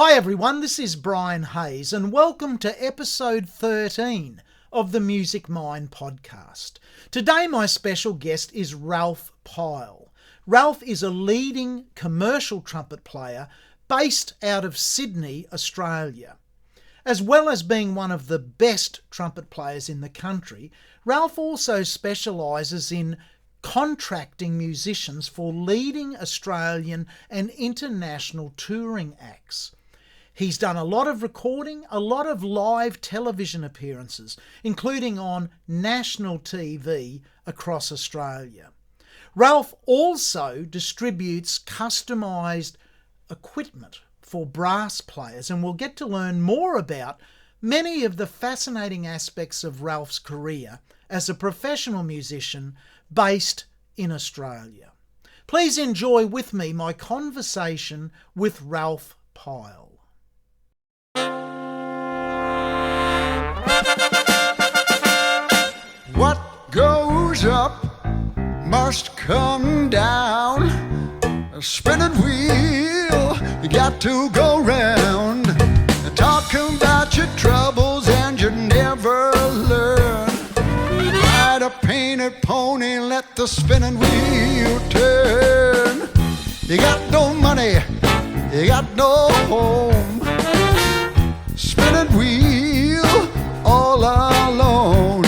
Hi everyone, this is Brian Hayes and welcome to episode 13 of the Music Mind podcast. Today my special guest is Ralph Pyle. Ralph is a leading commercial trumpet player based out of Sydney, Australia. As well as being one of the best trumpet players in the country, Ralph also specialises in contracting musicians for leading Australian and international touring acts. He's done a lot of recording, a lot of live television appearances, including on national TV across Australia. Ralph also distributes customised equipment for brass players, and we'll get to learn more about many of the fascinating aspects of Ralph's career as a professional musician based in Australia. Please enjoy with me my conversation with Ralph Pyle. What goes up must come down. A spinning wheel, you got to go round. Talk about your troubles and you never learn. Ride a painted pony, let the spinning wheel turn. You got no money, you got no home. Spinning wheel all alone.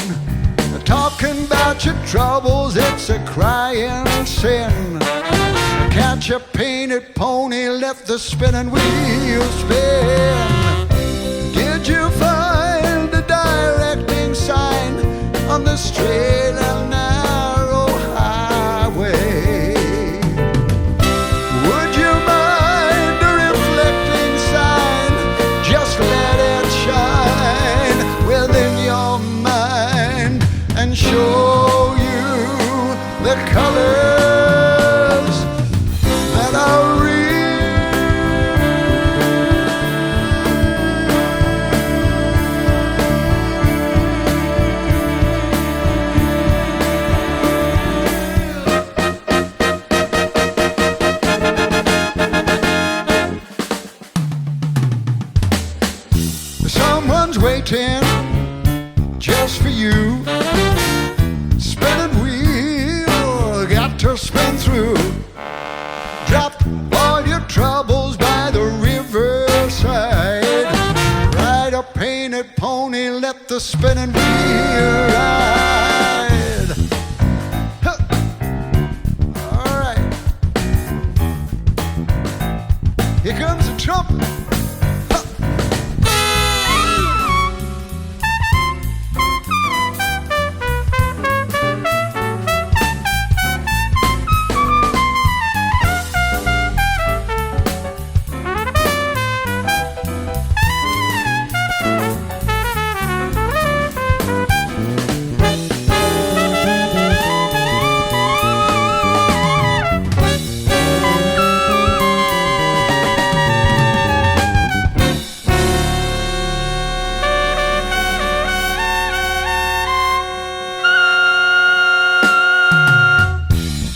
Talking about your troubles, it's a crying sin. Catch a painted pony, let the spinning wheel spin. Did you find a directing sign on the straight and narrow highway? Would you mind a reflecting sign? Just let it shine within your mind and show you the colors that are real. Someone's waiting just for you. Spinning wheel, got to spin through. Drop all your troubles by the riverside. Ride a painted pony, let the spinning wheel ride. Huh. All right. Here comes the trumpet.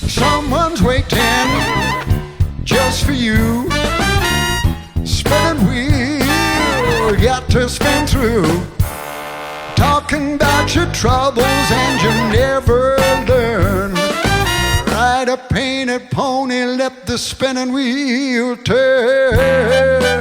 Someone's waiting just for you. Spinning wheel, got to spin through. Talking about your troubles and you never learn. Ride a painted pony, let the spinning wheel turn.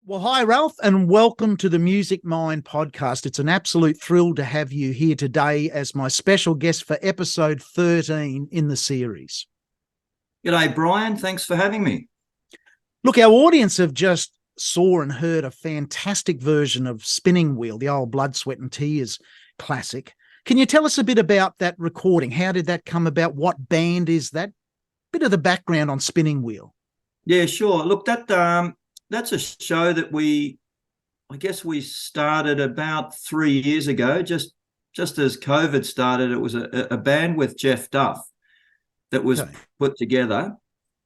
Well, hi, Ralph, and welcome to the Music Mind podcast. It's an absolute thrill to have you here today as my special guest for episode 13 in the series. G'day, Brian. Thanks for having me. Look, our audience have just saw and heard a fantastic version of Spinning Wheel, the old Blood, Sweat and Tears classic. Can you tell us a bit about that recording? How did that come about? What band is that? Bit of the background on Spinning Wheel. Yeah, sure. Look, that's a show that I guess we started about 3 years ago, just as COVID started. It was a band with Jeff Duff that was put together,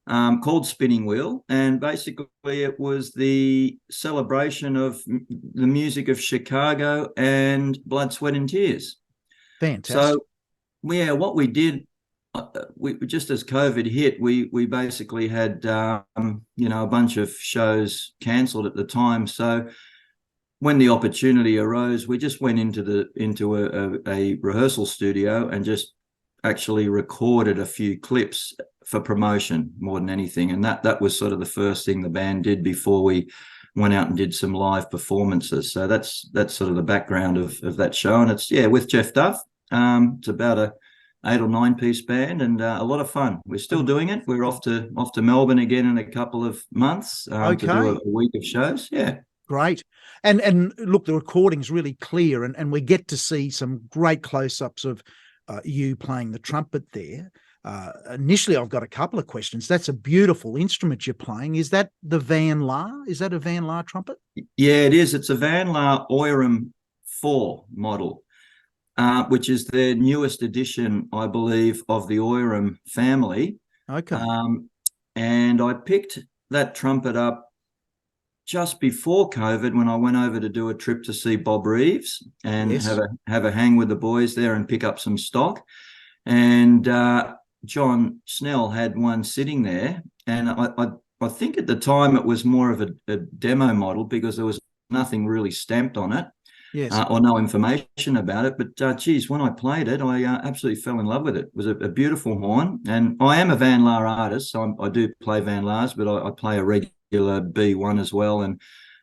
called Spinning Wheel, and basically it was the celebration of the music of Chicago and Blood, Sweat and Tears. Fantastic. So, yeah, what we did, we just as COVID hit, we basically had a bunch of shows cancelled at the time. So when the opportunity arose, we just went into a rehearsal studio and just actually recorded a few clips for promotion more than anything. And that was sort of the first thing the band did before we went out and did some live performances. So that's sort of the background of that show. And it's, with Jeff Duff. It's about a 8 or 9 piece band, and a lot of fun. We're still doing it. We're off to Melbourne again in a couple of months to do a week of shows. Yeah. Great. And look, the recording's really clear, and we get to see some great close-ups of you playing the trumpet there. Initially, I've got a couple of questions. That's a beautiful instrument you're playing. Is that the Van Laar? Is that a Van Laar trumpet? Yeah, it is. It's a Van Laar Oiram 4 model, which is the newest edition, I believe, of the Oiram family. Okay. And I picked that trumpet up just before COVID when I went over to do a trip to see Bob Reeves and have a hang with the boys there and pick up some stock. And John Snell had one sitting there, and I think at the time it was more of a demo model because there was nothing really stamped on it. Yes. Or no information about it. But geez, when I played it, I absolutely fell in love with it. It was a beautiful horn. And I am a Van Laar artist, so I do play Van Laars, but I play a regular B1 as well, and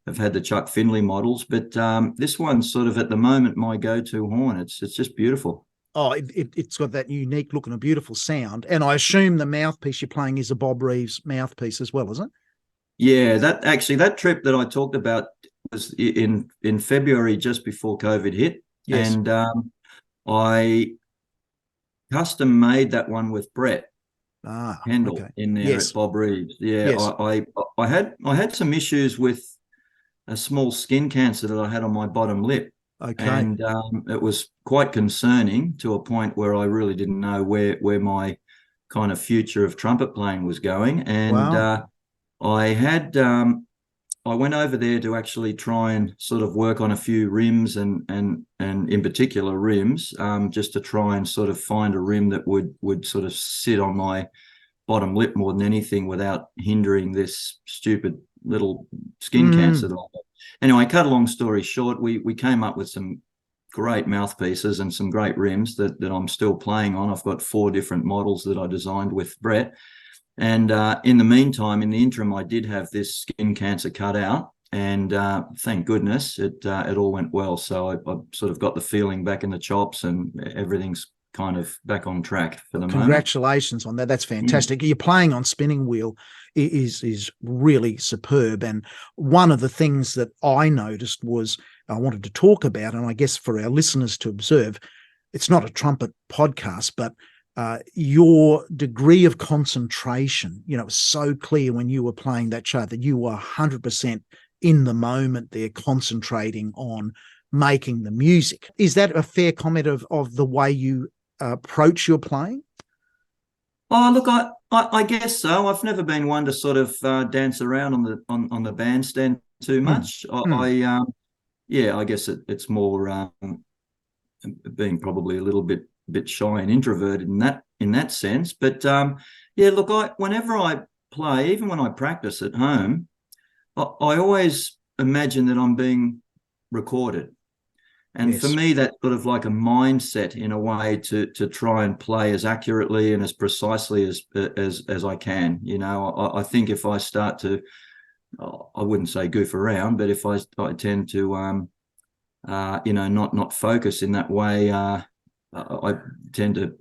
I've had the Chuck Findlay models. But this one's sort of at the moment my go-to horn. It's just beautiful. Oh, it's got that unique look and a beautiful sound. And I assume the mouthpiece you're playing is a Bob Reeves mouthpiece as well, isn't it? Yeah, that trip that I talked about was in February, just before COVID hit. Yes. And I custom made that one with Brett Kendall in there at Bob Reeves. Yeah, yes. I had some issues with a small skin cancer that I had on my bottom lip. Okay. And it was quite concerning to a point where I really didn't know where my kind of future of trumpet playing was going. And I went over there to actually try and sort of work on a few rims and in particular rims, just to try and sort of find a rim that would sort of sit on my bottom lip more than anything without hindering this stupid little skin cancer that I had. Anyway, cut a long story short, we came up with some great mouthpieces and some great rims that I'm still playing on. I've got 4 different models that I designed with Brett. And in the meantime, in the interim, I did have this skin cancer cut out, and thank goodness it all went well. So I sort of got the feeling back in the chops, and everything's kind of back on track for the moment. Congratulations on that. That's fantastic. You're playing on Spinning Wheel is really superb. And one of the things that I noticed was I wanted to talk about, and I guess for our listeners to observe, it's not a trumpet podcast, but your degree of concentration, it was so clear when you were playing that show that you were 100% in the moment there, concentrating on making the music. Is that a fair comment of the way you approach your playing? Oh, look, I guess so. I've never been one to sort of dance around on the bandstand too much. I guess it's more being probably a little bit shy and introverted in that sense. But look, whenever I play, even when I practice at home, I always imagine that I'm being recorded. And for me, that's sort of like a mindset in a way to try and play as accurately and as precisely as I can. I think if I start to, I wouldn't say goof around, but if I tend to, not focus in that way, I tend to,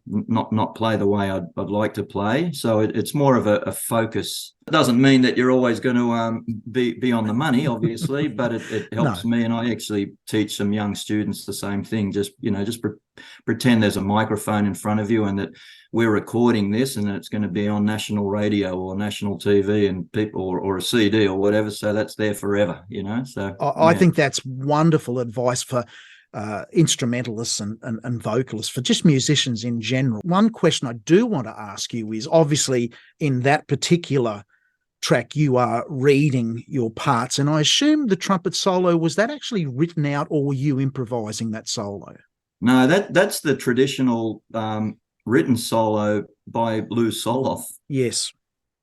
not play the way I'd like to play. So it's more of a focus. It doesn't mean that you're always going to be on the money, obviously, but it helps No. me. And I actually teach some young students the same thing. Just pretend there's a microphone in front of you and that we're recording this and it's going to be on national radio or national TV and people or a CD or whatever. So that's there forever, So I think that's wonderful advice for instrumentalists and vocalists, for just musicians in general. One question I do want to ask you is, obviously in that particular track you are reading your parts, and I assume the trumpet solo, was that actually written out or were you improvising that solo? No, that's the traditional written solo by Lou Soloff. Yes.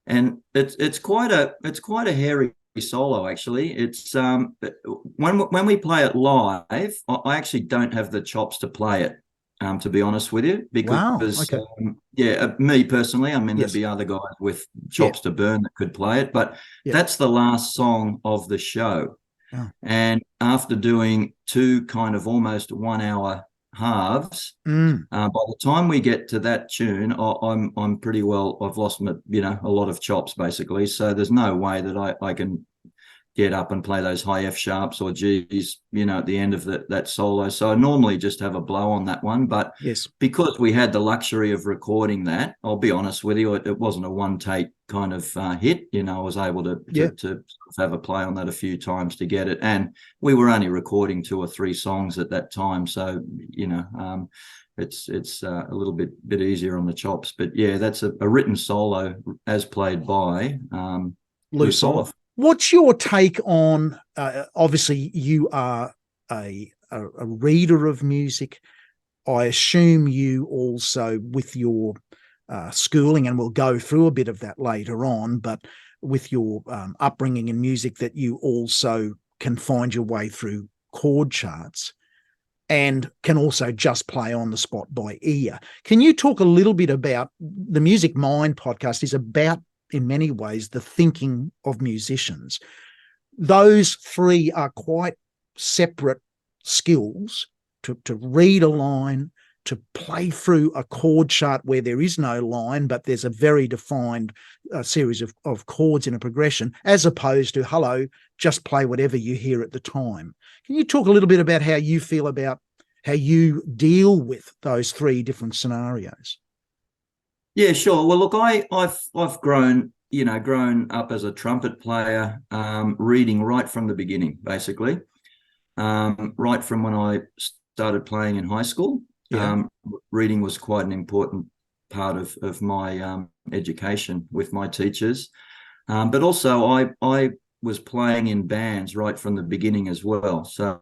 And it's quite a hairy solo, actually. It's when we play it live, I actually don't have the chops to play it, to be honest with you, because Wow. Okay. Me personally, I mean, Yes. there'd be other guys with chops to burn that could play it, but that's the last song of the show. Oh. And after doing two kind of almost 1 hour halves, by the time we get to that tune, I'm pretty well, I've lost a lot of chops basically. So there's no way that I can get up and play those high F sharps or G's, at the end of that solo. So I normally just have a blow on that one. But yes, because we had the luxury of recording that, I'll be honest with you, it wasn't a one take kind of hit. I was able to have a play on that a few times to get it. And we were only recording 2 or 3 songs at that time. So, it's a little bit easier on the chops. But yeah, that's a written solo as played by Lou Soloff. What's your take on, obviously you are a reader of music. I assume you also, with your schooling, and we'll go through a bit of that later on, but with your upbringing in music, that you also can find your way through chord charts and can also just play on the spot by ear. Can you talk a little bit about, the Music Mind podcast is about, in many ways, the thinking of musicians. Those 3 are quite separate skills, to read a line, to play through a chord chart where there is no line, but there's a very defined series of chords in a progression, as opposed to, hello, just play whatever you hear at the time. Can you talk a little bit about how you feel about how you deal with those 3 different scenarios? Yeah, sure. Well, look, I've grown up as a trumpet player, reading right from the beginning, basically, right from when I started playing in high school. Yeah. Reading was quite an important part of my education with my teachers, but also I was playing in bands right from the beginning as well. So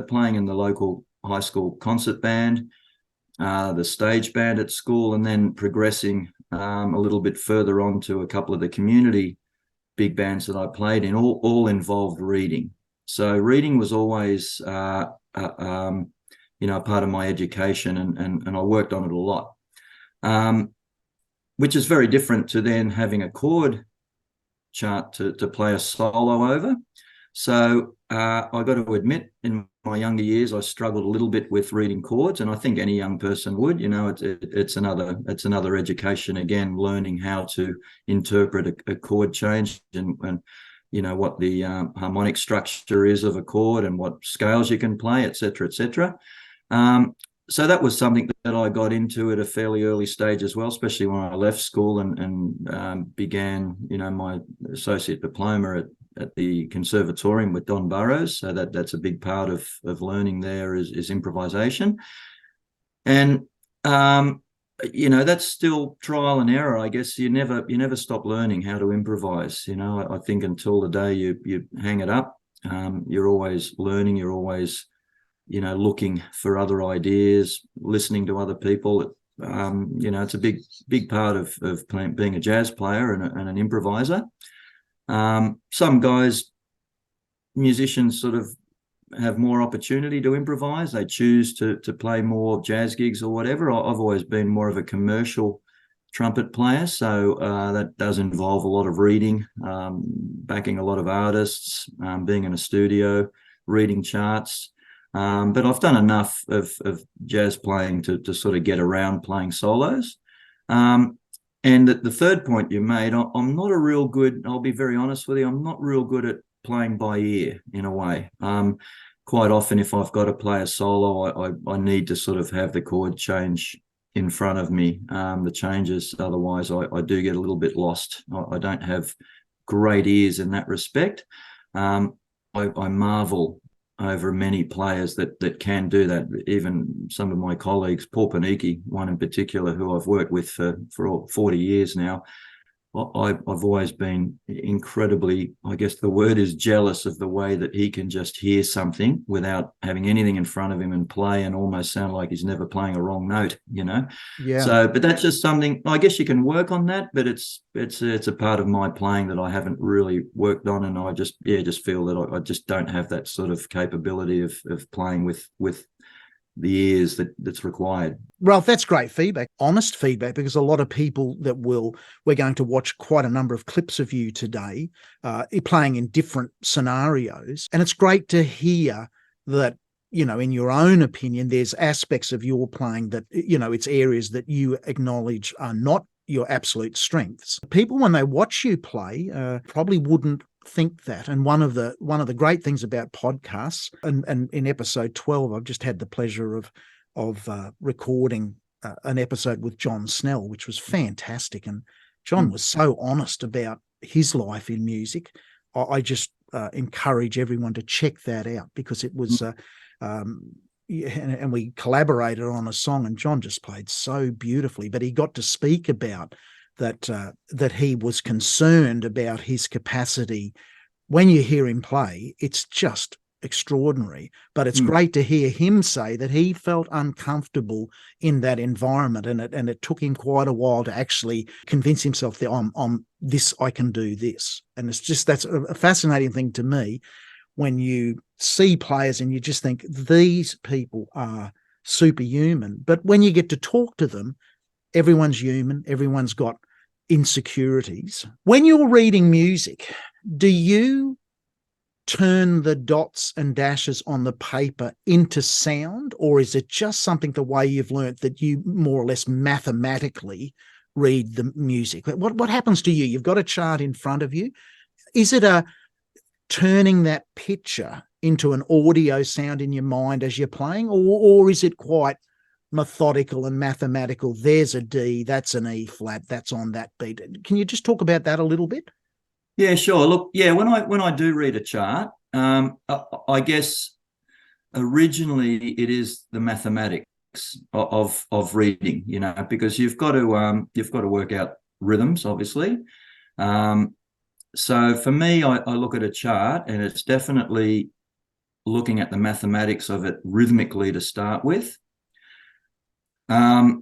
playing in the local high school concert band, the stage band at school, and then progressing a little bit further on to a couple of the community big bands that I played in, all involved reading. So reading was always a part of my education, and I worked on it a lot, which is very different to then having a chord chart to play a solo over. So I got to admit, in my younger years, I struggled a little bit with reading chords, and I think any young person would. It's another education again, learning how to interpret a chord change and what the harmonic structure is of a chord and what scales you can play, etc., etc. So that was something that I got into at a fairly early stage as well, especially when I left school and began, my associate diploma at the conservatorium with Don Burrows. So that's a big part of learning there is improvisation. And, that's still trial and error. I guess you never stop learning how to improvise. I think until the day you hang it up, you're always learning, you're always looking for other ideas, listening to other people. It's a big part of being a jazz player and an improviser. Some musicians sort of have more opportunity to improvise. They choose to play more jazz gigs or whatever. I've always been more of a commercial trumpet player, so that does involve a lot of reading, backing a lot of artists, being in a studio, reading charts. But I've done enough of jazz playing to sort of get around playing solos. And the third point you made, I'm not a real good, I'll be very honest with you, I'm not real good at playing by ear in a way. Quite often, if I've got to play a solo, I need to sort of have the chord change in front of me, the changes. Otherwise, I do get a little bit lost. I don't have great ears in that respect. I marvel over many players that can do that. Even some of my colleagues, Paul Paniki, one in particular, who I've worked with for 40 years now, I've always been incredibly, I guess the word is jealous of the way that he can just hear something without having anything in front of him and play and almost sound like he's never playing a wrong note, Yeah. So, but that's just something, I guess you can work on that, but it's a part of my playing that I haven't really worked on. And I just feel that I just don't have that sort of capability of playing with the ears that's required. Ralph, that's great feedback, honest feedback, because a lot of people we're going to watch quite a number of clips of you today, playing in different scenarios. And it's great to hear that, in your own opinion, there's aspects of your playing that, it's areas that you acknowledge are not your absolute strengths. People, when they watch you play, probably wouldn't think that. And one of the great things about podcasts, and in episode 12, I've just had the pleasure of recording an episode with John Snell, which was fantastic. And John was so honest about his life in music. I just encourage everyone to check that out, because it was, and we collaborated on a song, and John just played so beautifully. But he got to speak about that he was concerned about his capacity. When you hear him play, it's just extraordinary. But it's great to hear him say that he felt uncomfortable in that environment, and it took him quite a while to actually convince himself that I'm this, I can do this. And that's a fascinating thing to me, when you see players and you just think these people are superhuman. But when you get to talk to them, everyone's human, everyone's got insecurities. When you're reading music, do you turn the dots and dashes on the paper into sound, or is it just something, the way you've learnt, that you more or less mathematically read the music? What happens to you? You've got a chart in front of you. Is it a turning that picture into an audio sound in your mind as you're playing, or is it quite methodical and mathematical? There's a D, that's an E flat, that's on that beat. Can you just talk about that a little bit? Yeah, sure. Look, yeah, when I do read a chart, I guess originally it is the mathematics of reading, because you've got to work out rhythms, obviously. So for me, I look at a chart, and it's definitely looking at the mathematics of it rhythmically to start with. I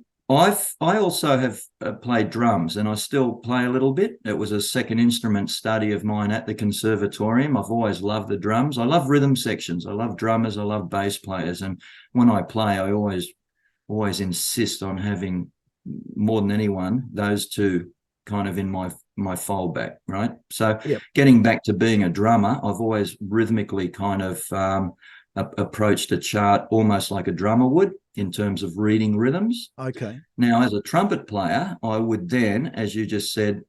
also have played drums, and I still play a little bit. It was a second instrument study of mine at the conservatorium. I've always loved the drums. I love rhythm sections. I love drummers. I love bass players. And when I play, I always insist on having, more than anyone, those two kind of in my fallback, right? So Getting back to being a drummer, I've always rhythmically kind of approached a chart almost like a drummer would, in terms of reading rhythms. Okay. Now, as a trumpet player, I would then, as you just said,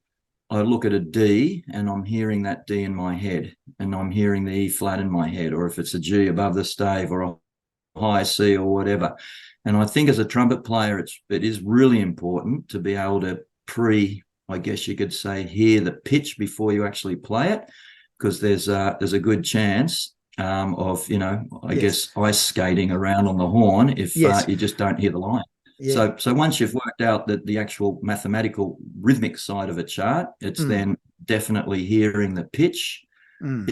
I look at a D, and I'm hearing that D in my head, and I'm hearing the E flat in my head, or if it's a G above the stave, or a high C, or whatever. And I think as a trumpet player, it is really important to be able to I guess you could say, hear the pitch before you actually play it, because there's a good chance of, I guess, ice skating around on the horn if you just don't hear the line. Yeah. So once you've worked out the actual mathematical rhythmic side of a chart, it's then definitely hearing the pitch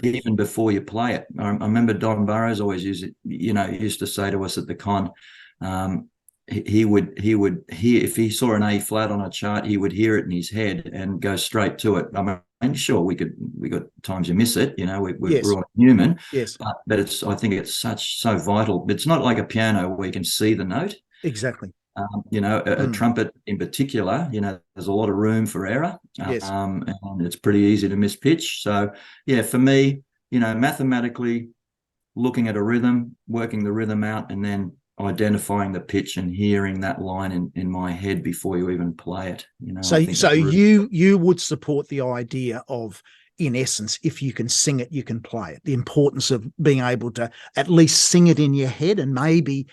even before you play it. I remember Don Burrows always used to say to us at the con, he would hear, if he saw an A flat on a chart, he would hear it in his head and go straight to it. I mean, sure, we got times you miss it, we're all human. Yes. But I think it's so vital. It's not like a piano where you can see the note. Exactly. A trumpet in particular, there's a lot of room for error. Yes. And it's pretty easy to miss pitch. So yeah, for me, mathematically looking at a rhythm, working the rhythm out, and then identifying the pitch and hearing that line in my head before you even play it. So, I think you would support the idea of, in essence, if you can sing it, you can play it. The importance of being able to at least sing it in your head, and maybe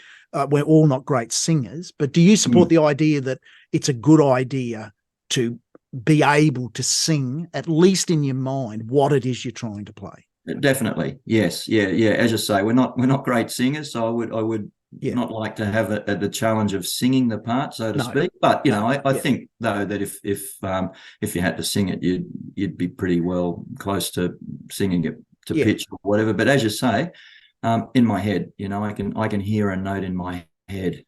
we're all not great singers, but do you support the idea that it's a good idea to be able to sing, at least in your mind, what it is you're trying to play? Definitely, yes, yeah. As you say, we're not great singers, so I would not like to have the challenge of singing the part, so to speak. But I think though that if you had to sing it, you'd be pretty well close to singing it to pitch or whatever. But as you say, in my head, I can hear a note in my head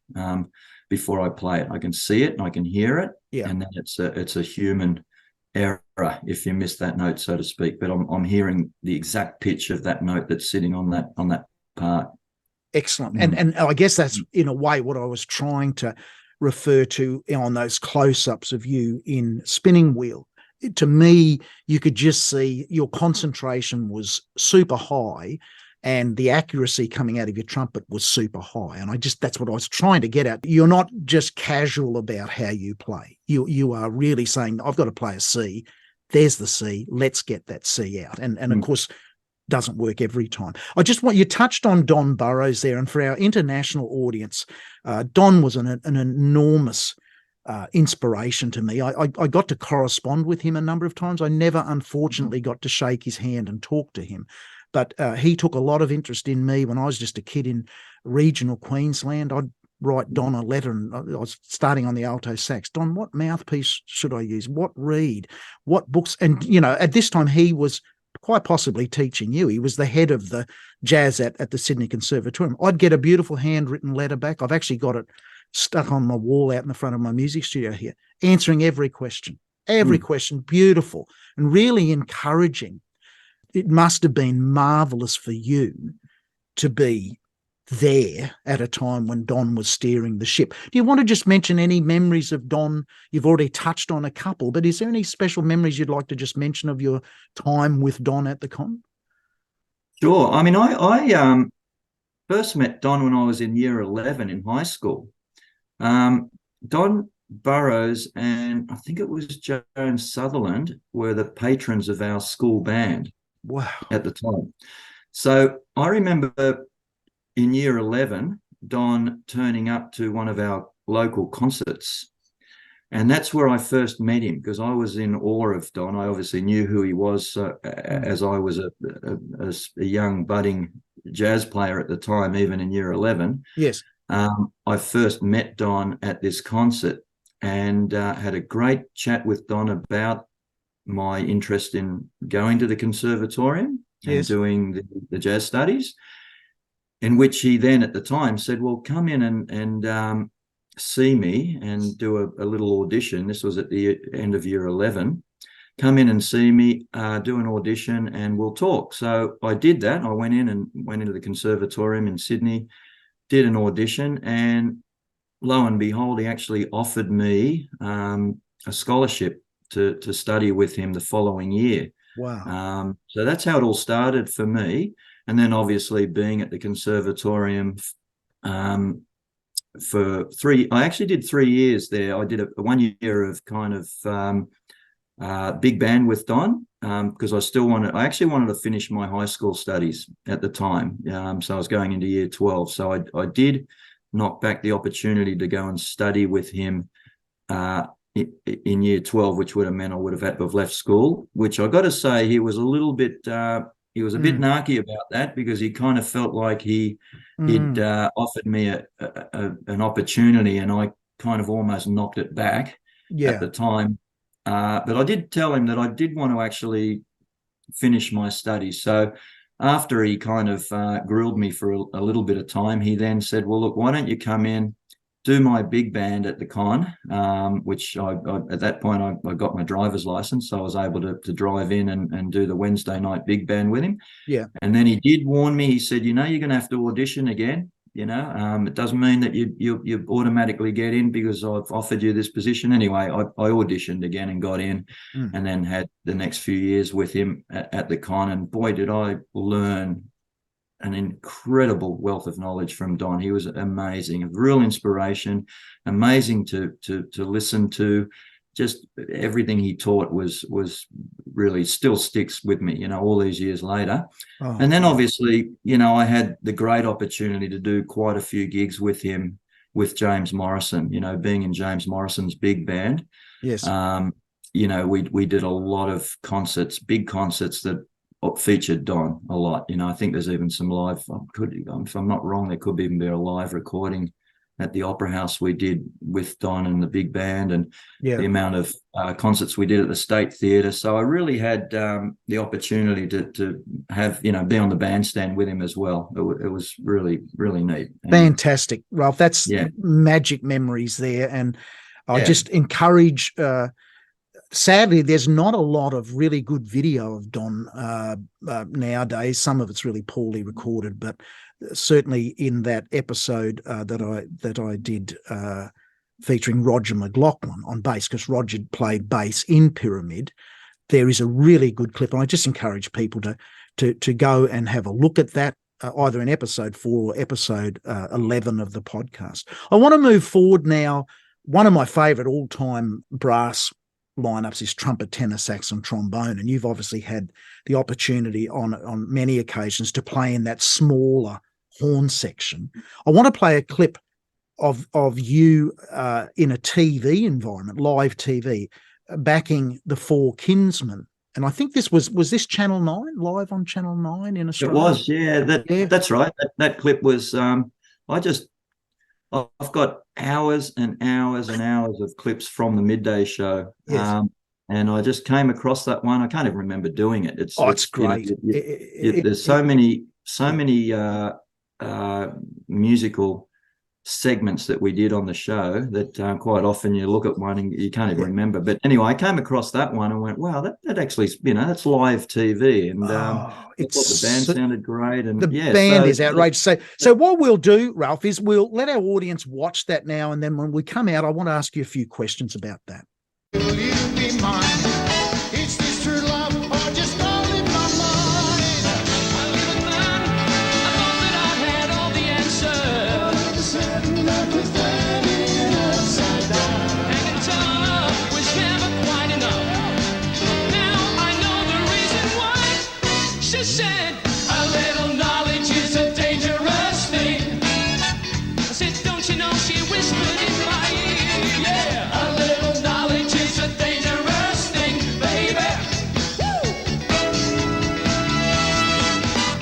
before I play it. I can see it and I can hear it, and then it's a human error if you miss that note, so to speak. But I'm hearing the exact pitch of that note that's sitting on that part. Excellent. And I guess that's in a way what I was trying to refer to on those close-ups of you in Spinning Wheel. To me, you could just see your concentration was super high and the accuracy coming out of your trumpet was super high. And that's what I was trying to get at. You're not just casual about how you play. You are really saying, I've got to play a C. There's the C. Let's get that C out. And of course, doesn't work every time. You touched on Don Burrows there, and for our international audience, Don was an enormous inspiration to me. I got to correspond with him a number of times. I never, unfortunately, got to shake his hand and talk to him, but he took a lot of interest in me when I was just a kid in regional Queensland. I'd write Don a letter, and I was starting on the alto sax. Don, what mouthpiece should I use? What reed? What books? And, at this time he was quite possibly teaching you. He was the head of the jazz at the Sydney Conservatorium. I'd get a beautiful handwritten letter back. I've actually got it stuck on my wall out in the front of my music studio here, answering every question, beautiful and really encouraging. It must have been marvelous for you to be there at a time when Don was steering the ship. Do you want to just mention any memories of Don? You've already touched on a couple, but is there any special memories you'd like to just mention of your time with Don at the con? Sure. I mean, I first met Don when I was in year 11 in high school. Don Burrows and I think it was Joan Sutherland were the patrons of our school band. Wow. At the time. So I remember in year 11, Don turning up to one of our local concerts. And that's where I first met him, because I was in awe of Don. I obviously knew who he was as I was a young budding jazz player at the time, even in year 11. Yes. I first met Don at this concert and had a great chat with Don about my interest in going to the conservatorium and doing the jazz studies, in which he then at the time said, well, come in and see me and do a little audition. This was at the end of year 11. Come in and see me, do an audition, and we'll talk. So I did that. I went into the conservatorium in Sydney, did an audition, and lo and behold, he actually offered me a scholarship to study with him the following year. Wow. So that's how it all started for me. And then obviously being at the conservatorium I actually did 3 years there. I did a 1 year of kind of big band with Don because I actually wanted to finish my high school studies at the time. So I was going into year 12. So I did knock back the opportunity to go and study with him in year 12, which would have meant I would have had to have left school, which I got to say he was a little bit bit narky about that, because he kind of felt like he'd offered me an opportunity and I kind of almost knocked it back at the time. But I did tell him that I did want to actually finish my studies. So after he kind of grilled me for a little bit of time, he then said, well, look, why don't you come in, do my big band at the con, which I at that point I got my driver's license, so I was able to drive in and do the Wednesday night big band with him. Yeah. And then he did warn me. He said, you're going to have to audition again. It doesn't mean that you automatically get in because I've offered you this position. Anyway, I auditioned again and got in, and then had the next few years with him at the con. And boy, did I learn an incredible wealth of knowledge from Don. He was amazing, a real inspiration, amazing to listen to. Just everything he taught was really still sticks with me, all these years later. Oh. And then obviously, I had the great opportunity to do quite a few gigs with him, with James Morrison, being in James Morrison's big band. Yes. We did a lot of concerts, big concerts that featured Don a lot. I think there's even some live, if I'm not wrong, there could even be a live recording at the Opera House we did with Don and the big band, and the amount of concerts we did at the State Theatre. So I really had the opportunity to have, be on the bandstand with him as well. It was really, really neat. Fantastic, Ralph. That's magic memories there. And I just encourage, sadly, there's not a lot of really good video of Don nowadays. Some of it's really poorly recorded, but certainly in that episode that I did featuring Roger McLaughlin on bass, because Roger played bass in Pyramid, there is a really good clip, and I just encourage people to go and have a look at that, either in episode 4 or episode 11 of the podcast. I want to move forward now. One of my favourite all-time brass lineups is trumpet, tenor, sax, and trombone, and you've obviously had the opportunity on many occasions to play in that smaller horn section. I want to play a clip of you in a TV environment, live TV, backing the Four Kinsmen. And I think this was this Channel 9, live on Channel 9 in Australia? It was, that's right. That clip was, I've got hours and hours and hours of clips from the midday show. Yes. And I just came across that one. I can't even remember doing it. It's great. There's so many musical segments that we did on the show that quite often you look at one and you can't even remember. But anyway, I came across that one and went, wow, that actually, that's live TV. And the band sounded great. And the band is outrageous. So what we'll do, Ralph, is we'll let our audience watch that now. And then when we come out, I want to ask you a few questions about that. Will you be mine? Is this true love or just all in my mind? I live in man. I thought that I had all the answers. All of a sudden, life was turning upside down. Hanging tough was never quite enough. Now I know the reason why. She said, a little knowledge is a dangerous thing. I said, don't you know, she whispered in my ear, yeah, a little knowledge is a dangerous thing, baby. Woo!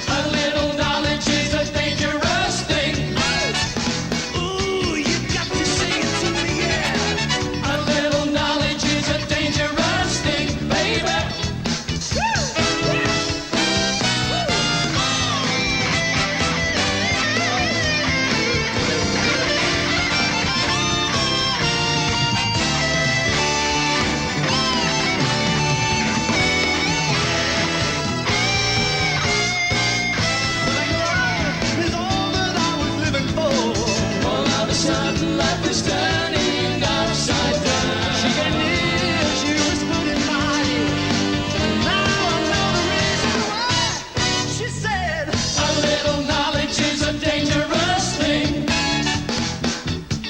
A little knowledge is a dangerous thing. Ooh, you got to sing it to me, yeah. A little knowledge is a dangerous thing, baby. Is all that I was living for. All of a sudden, life is turning upside down. She came near, she whispered in my ear. Now I know the reason why. She said, a little knowledge is a dangerous thing.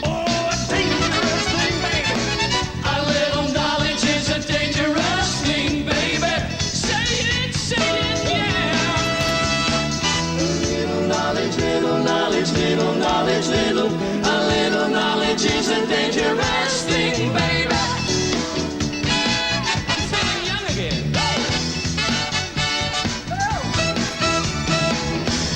Oh, a dangerous thing, baby. A little knowledge is a dangerous thing, baby. Say it, yeah. Little knowledge, little knowledge, little knowledge, little. A little knowledge is a dangerous thing, baby. I'm feeling young again.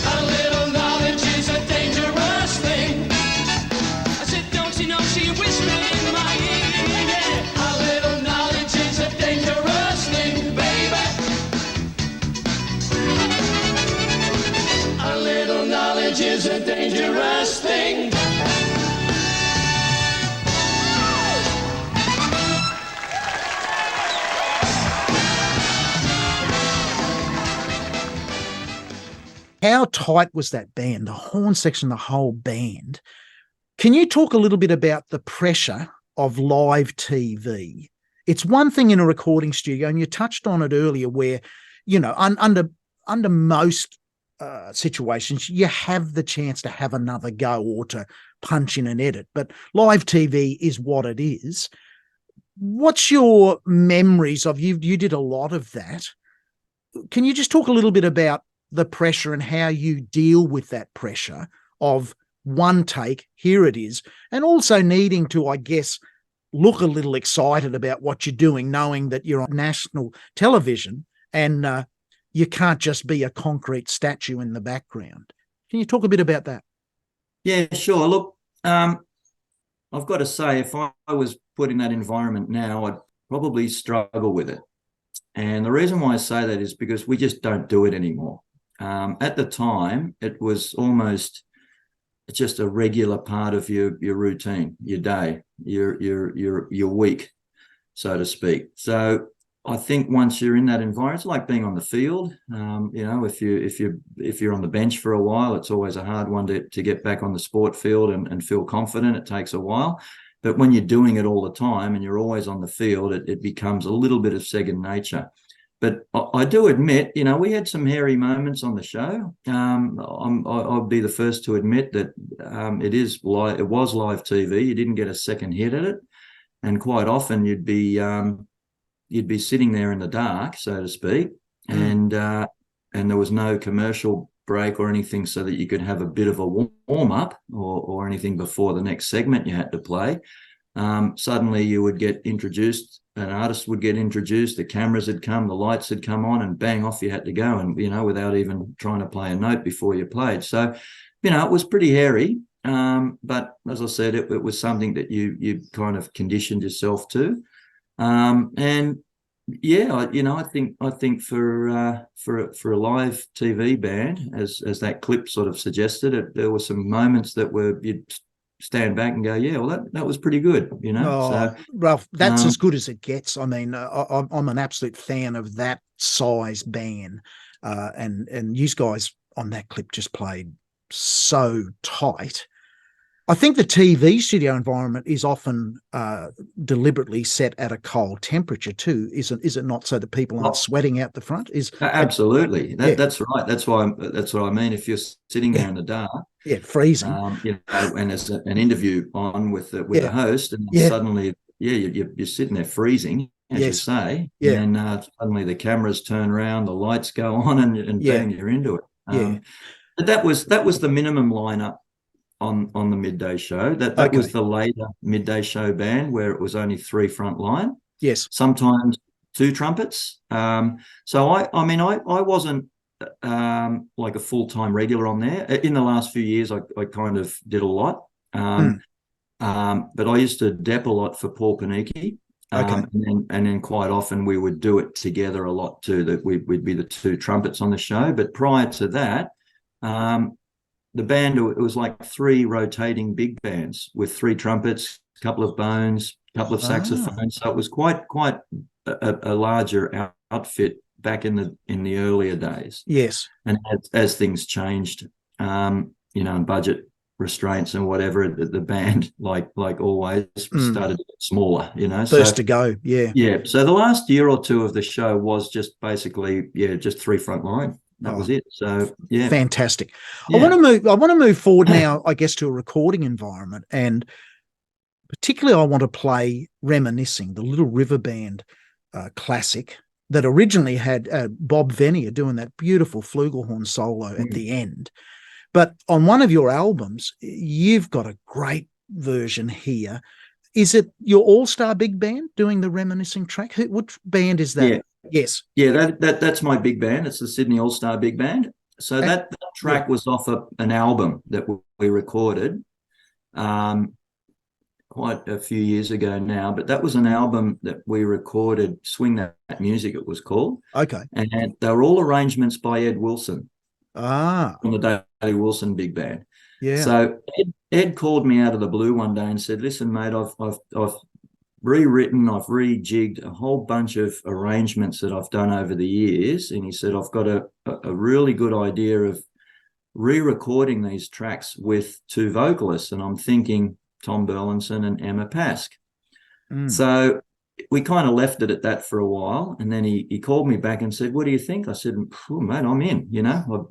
A little knowledge is a dangerous thing. I said, don't you know, she whispered in my ear, yeah. A little knowledge is a dangerous thing, baby. A little knowledge is a dangerous thing. How tight was that band, the horn section, the whole band? Can you talk a little bit about the pressure of live TV? It's one thing in a recording studio, and you touched on it earlier, where, under most situations, you have the chance to have another go or to punch in and edit. But live TV is what it is. What's your memories of you? You did a lot of that. Can you just talk a little bit about the pressure and how you deal with that pressure of one take, here it is, and also needing to, I guess, look a little excited about what you're doing, knowing that you're on national television and you can't just be a concrete statue in the background. Can you talk a bit about that? Yeah, sure. Look, I've got to say, if I was put in that environment now, I'd probably struggle with it. And the reason why I say that is because we just don't do it anymore. At the time, it was almost just a regular part of your routine, your day, your week, so to speak. So I think once you're in that environment, it's like being on the field. If you're on the bench for a while, it's always a hard one to get back on the sport field and feel confident. It takes a while. But when you're doing it all the time and you're always on the field, it becomes a little bit of second nature. But I do admit, we had some hairy moments on the show. I'll be the first to admit that it was live TV. You didn't get a second hit at it, and quite often you'd be sitting there in the dark, so to speak, and there was no commercial break or anything so that you could have a bit of a warm up or anything before the next segment you had to play. Suddenly you would get introduced, an artist would get introduced, the cameras had come, the lights had come on, and bang, off you had to go, and without even trying to play a note before you played. So it was pretty hairy, but as I said, it was something that you kind of conditioned yourself to. And yeah, I think for a live TV band, as that clip sort of suggested, there were some moments that you'd stand back and go, yeah, well, that was pretty good, So, Ralph, that's as good as it gets. I mean, I'm an absolute fan of that size band, and you guys on that clip just played so tight. I think the TV studio environment is often deliberately set at a cold temperature too, is it not? So that people aren't sweating out the front. Absolutely. That's right. That's what I mean. If you're sitting there in the dark, freezing, and there's an interview on with the host, and suddenly, you're sitting there freezing, as you say, and suddenly the cameras turn around, the lights go on, and bang, you're into it. But that was the minimum lineup on the midday show. That was the later midday show band where it was only 3 front line. Yes. Sometimes 2 trumpets. So I wasn't like a full-time regular on there. In the last few years, I kind of did a lot. But I used to dep a lot for Paul Panicki. And then quite often we would do it together a lot too, that we'd be the 2 trumpets on the show. But prior to that, the band, it was like 3 rotating big bands with 3 trumpets, a couple of bones, a couple of saxophones. So it was quite a larger outfit back in the earlier days. Yes. And as things changed, and budget restraints and whatever, the band, like always, started to get smaller, First to go, yeah. Yeah. So the last year or 2 of the show was just basically, just 3 front line. That was it. So yeah, fantastic. Yeah. I want to move forward now, I guess, to a recording environment, and particularly I want to play "Reminiscing," the Little River Band classic that originally had Bob Venier doing that beautiful flugelhorn solo at the end. But on one of your albums, you've got a great version here. Is it your all-star big band doing the Reminiscing track? Which band is that? Yeah. Yes. Yeah, that's my big band. It's the Sydney All-Star Big Band. So that track was off an album that we recorded quite a few years ago now. But that was an album that we recorded, Swing That Music it was called. Okay. And they were all arrangements by Ed Wilson. From the Daley Wilson Big Band. Yeah. So Ed called me out of the blue one day and said, listen, mate, I've rewritten, I've rejigged a whole bunch of arrangements that I've done over the years. And he said, I've got a really good idea of re-recording these tracks with 2 vocalists. And I'm thinking Tom Burlinson and Emma Pask. So we kind of left it at that for a while, and then he called me back and said, "What do you think?" I said, "Oh, mate, I'm in.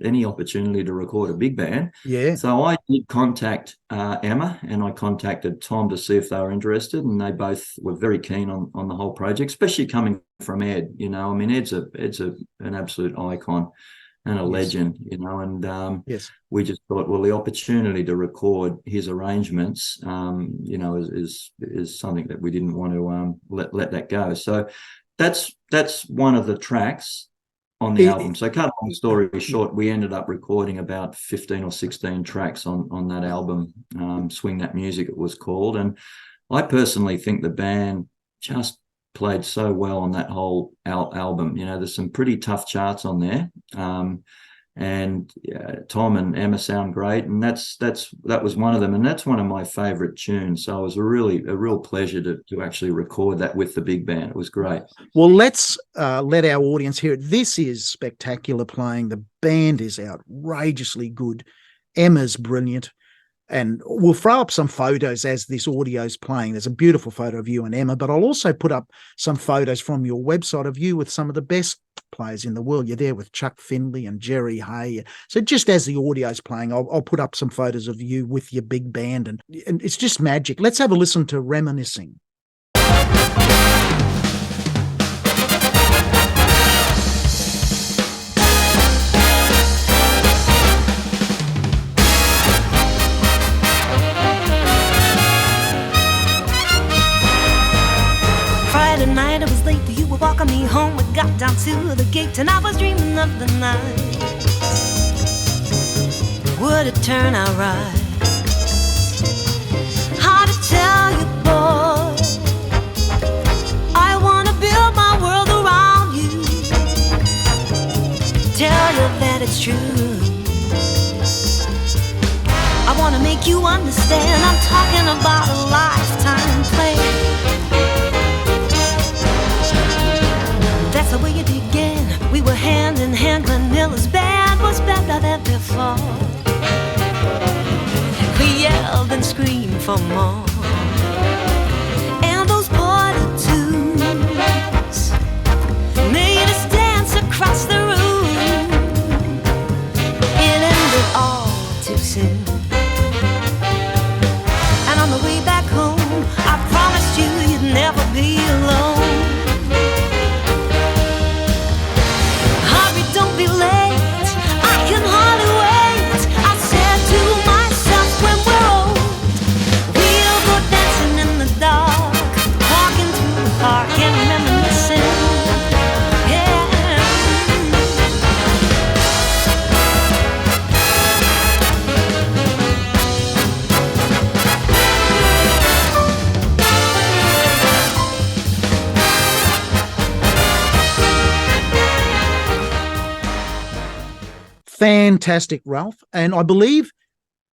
Any opportunity to record a big band." Yeah. So I did contact Emma, and I contacted Tom to see if they were interested, and they both were very keen on the whole project, especially coming from Ed. I mean, Ed's an absolute icon and a legend, and Yes. we just thought, well, the opportunity to record his arrangements, is something that we didn't want to let that go. So that's one of the tracks on the album. So cut a long story short, we ended up recording about 15 or 16 tracks on that album. Swing That Music, it was called. And I personally think the band just played so well on that whole album. There's some pretty tough charts on there. And Tom and Emma sound great, and that was one of them, and that's one of my favorite tunes. So it was a real pleasure to actually record that with the big band. It was great. Well, let's let our audience hear it. This is spectacular playing. The band is outrageously good. Emma's brilliant. And we'll throw up some photos as this audio is playing. There's a beautiful photo of you and Emma, but I'll also put up some photos from your website of you with some of the best players in the world. You're there with Chuck Findlay and Jerry Hay. So just as the audio is playing, I'll put up some photos of you with your big band, and it's just magic. Let's have a listen to Reminiscing. Friday night, it was late, you were walking me home. We got down to the gate and I was dreaming of the night. Would it turn out right? Hard to tell you, boy. I wanna build my world around you. Tell you that it's true. I wanna make you understand. I'm talking about a lifetime play. That's the way you began. We were hand in hand. Glenn Miller's band was better than before. We yelled and screamed for more. And those party tunes made us dance across the room. It ended all too soon. And on the way back home, I promised you you'd never be alone. Don't be late, I can hardly wait. I said to myself, when we're old, we'll go dancing in the dark, walking through the park and reminiscing. Fantastic, Ralph. And I believe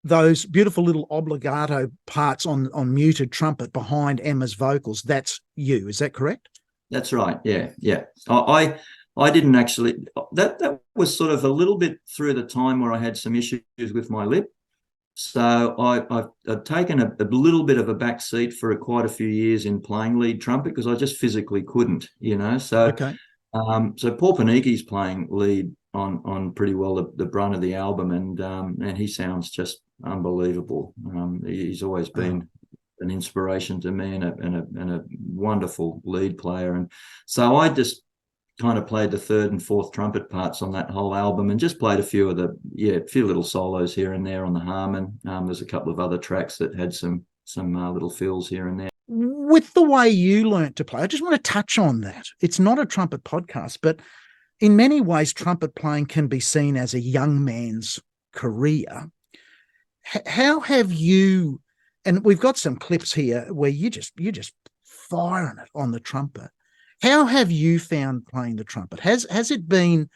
those beautiful little obligato parts on muted trumpet behind Emma's vocals, that's you. Is that correct? That's right. Yeah. I didn't actually. That was sort of a little bit through the time where I had some issues with my lip. So I've taken a little bit of a back seat for quite a few years in playing lead trumpet because I just physically couldn't, So, okay. So Paul Panicki's playing lead on pretty well the brunt of the album, and he sounds just unbelievable. He's always been an inspiration to me and a wonderful lead player. And so I just kind of played the third and fourth trumpet parts on that whole album and just played a few little solos here and there on the Harmon. There's a couple of other tracks that had some little fills here and there. With the way you learnt to play, I just want to touch on that. It's not a trumpet podcast, but in many ways, trumpet playing can be seen as a young man's career. How have you, and we've got some clips here where you're just firing it on the trumpet. How have you found playing the trumpet? Has it been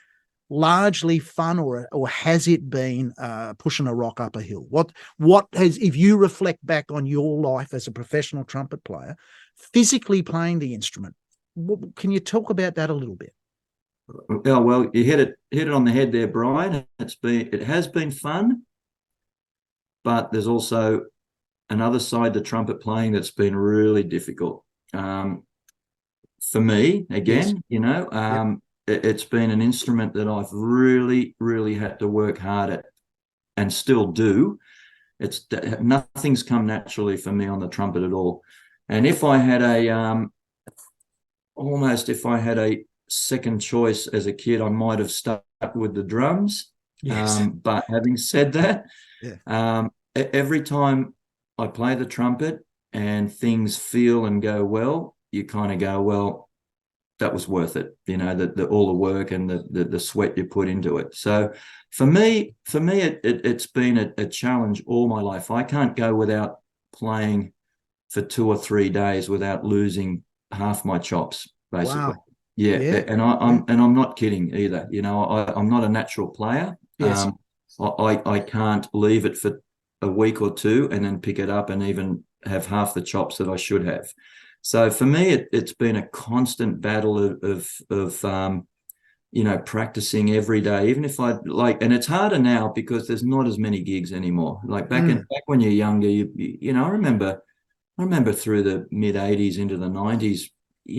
largely fun, or has it been pushing a rock up a hill? What has, if you reflect back on your life as a professional trumpet player, physically playing the instrument, can you talk about that a little bit? Oh, well, you hit it on the head there, Brian. It has been fun, but there's also another side to trumpet playing that's been really difficult. for me Yes. again. Yep. It's been an instrument that I've really, really had to work hard at, and still do. It's nothing's come naturally for me on the trumpet at all. And if I had if I had a second choice as a kid, I might have stuck with the drums. Yes. But having said that, Yeah. every time I play the trumpet and things feel and go well, you kind of go, well, that was worth it. All the work and the sweat you put into it. So for me, it's been a challenge all my life. I can't go without playing for 2 or 3 days without losing half my chops, basically. Wow. Yeah, Yeah. and I'm not kidding either. I'm not a natural player. Yes. I can't leave it for a week or two and then pick it up and even have half the chops that I should have. So for me, it's been a constant battle of practicing every day, even if I like, and it's harder now because there's not as many gigs anymore. Like back when you're younger, I remember through the mid 80s into the 90s,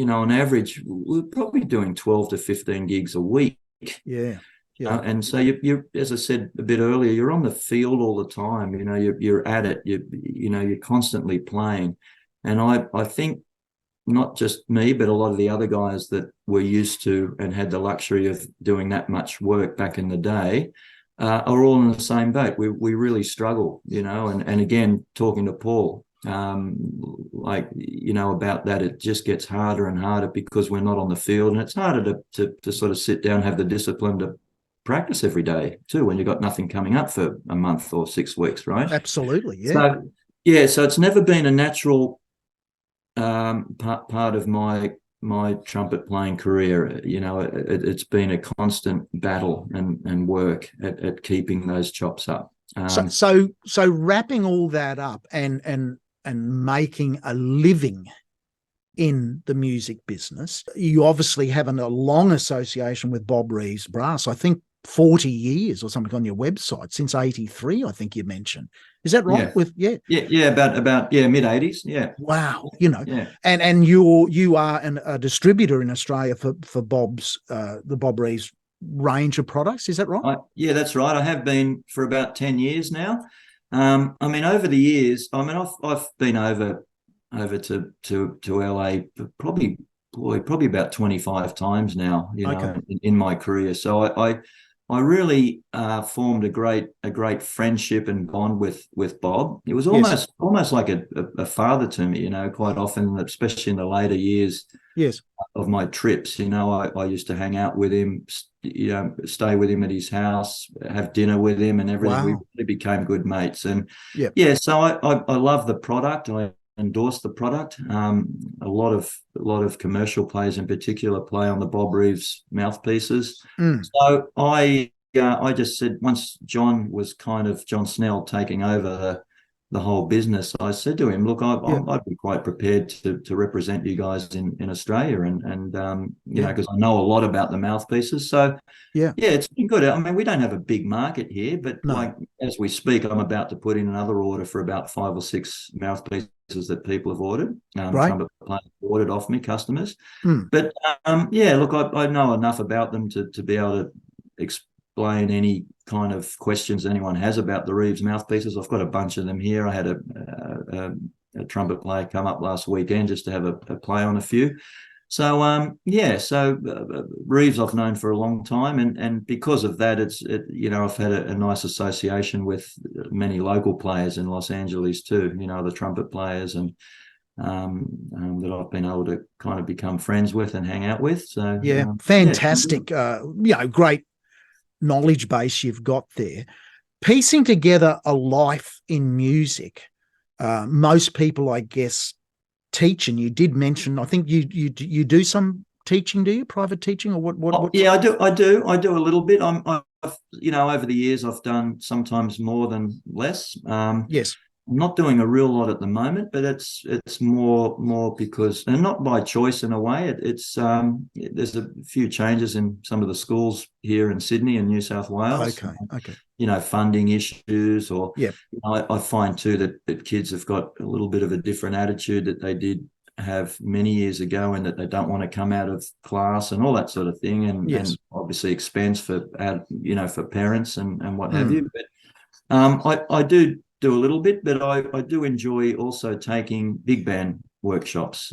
on average, we were probably doing 12 to 15 gigs a week. Yeah. Yeah. And so you, as I said a bit earlier, you're on the field all the time. You're at it. You're constantly playing, and I think not just me, but a lot of the other guys that were used to and had the luxury of doing that much work back in the day are all in the same boat. We really struggle, and again, talking to Paul, about that, it just gets harder and harder because we're not on the field, and it's harder to sort of sit down, have the discipline to practice every day too, when you've got nothing coming up for a month or 6 weeks, right? Absolutely. Yeah. So, so it's never been a natural part of my trumpet playing career. It's been a constant battle and work at keeping those chops up. So wrapping all that up and making a living in the music business, you obviously have a long association with Bob Reeves Brass. I think 40 years or something on your website, since 83, I think you mentioned. Is that right? Yeah. About mid 80s. Yeah. Wow. Yeah. And you are a distributor in Australia for Bob's the Bob Reeves range of products. Is that right? Yeah, that's right. I have been for about 10 years now. Over the years, I've been over to LA probably about 25 times now, Okay. in my career. So I really formed a great friendship and bond with Bob. It was almost like a father to me, quite often, especially in the later years of my trips. I used to hang out with him, stay with him at his house, have dinner with him and everything. Wow. We really became good mates. And so I love the product. I endorse the product. A lot of commercial players in particular play on the Bob Reeves mouthpieces. So I just said, once John Snell taking over the whole business, I said to him, look, I'd be quite prepared to represent you guys in Australia, and because I know a lot about the mouthpieces. So it's been good. We don't have a big market here, but like as we speak, I'm about to put in another order for about 5 or 6 mouthpieces that people have ordered. Trumpet players ordered off me, customers. But look, I know enough about them to be able to explain any kind of questions anyone has about the Reeves mouthpieces. I've got a bunch of them here. I had a trumpet player come up last weekend just to have a play on a few. So Reeves I've known for a long time, and because of that, I've had a nice association with many local players in Los Angeles too. The trumpet players and that I've been able to kind of become friends with and hang out with. So fantastic. Great knowledge base you've got there. Piecing together a life in music, most people, I guess, teach, and you did mention, I think you do some teaching, do you? Private teaching, or what? Yeah, I do a little bit. I've over the years I've done sometimes more than less. Yes. I'm not doing a real lot at the moment, but it's more because, and not by choice in a way. It's there's a few changes in some of the schools here in Sydney and New South Wales. Okay. Funding issues, or I find too that kids have got a little bit of a different attitude that they did have many years ago, and that they don't want to come out of class and all that sort of thing, and obviously expense for for parents and what have you. But I do a little bit, but I do enjoy also taking big band workshops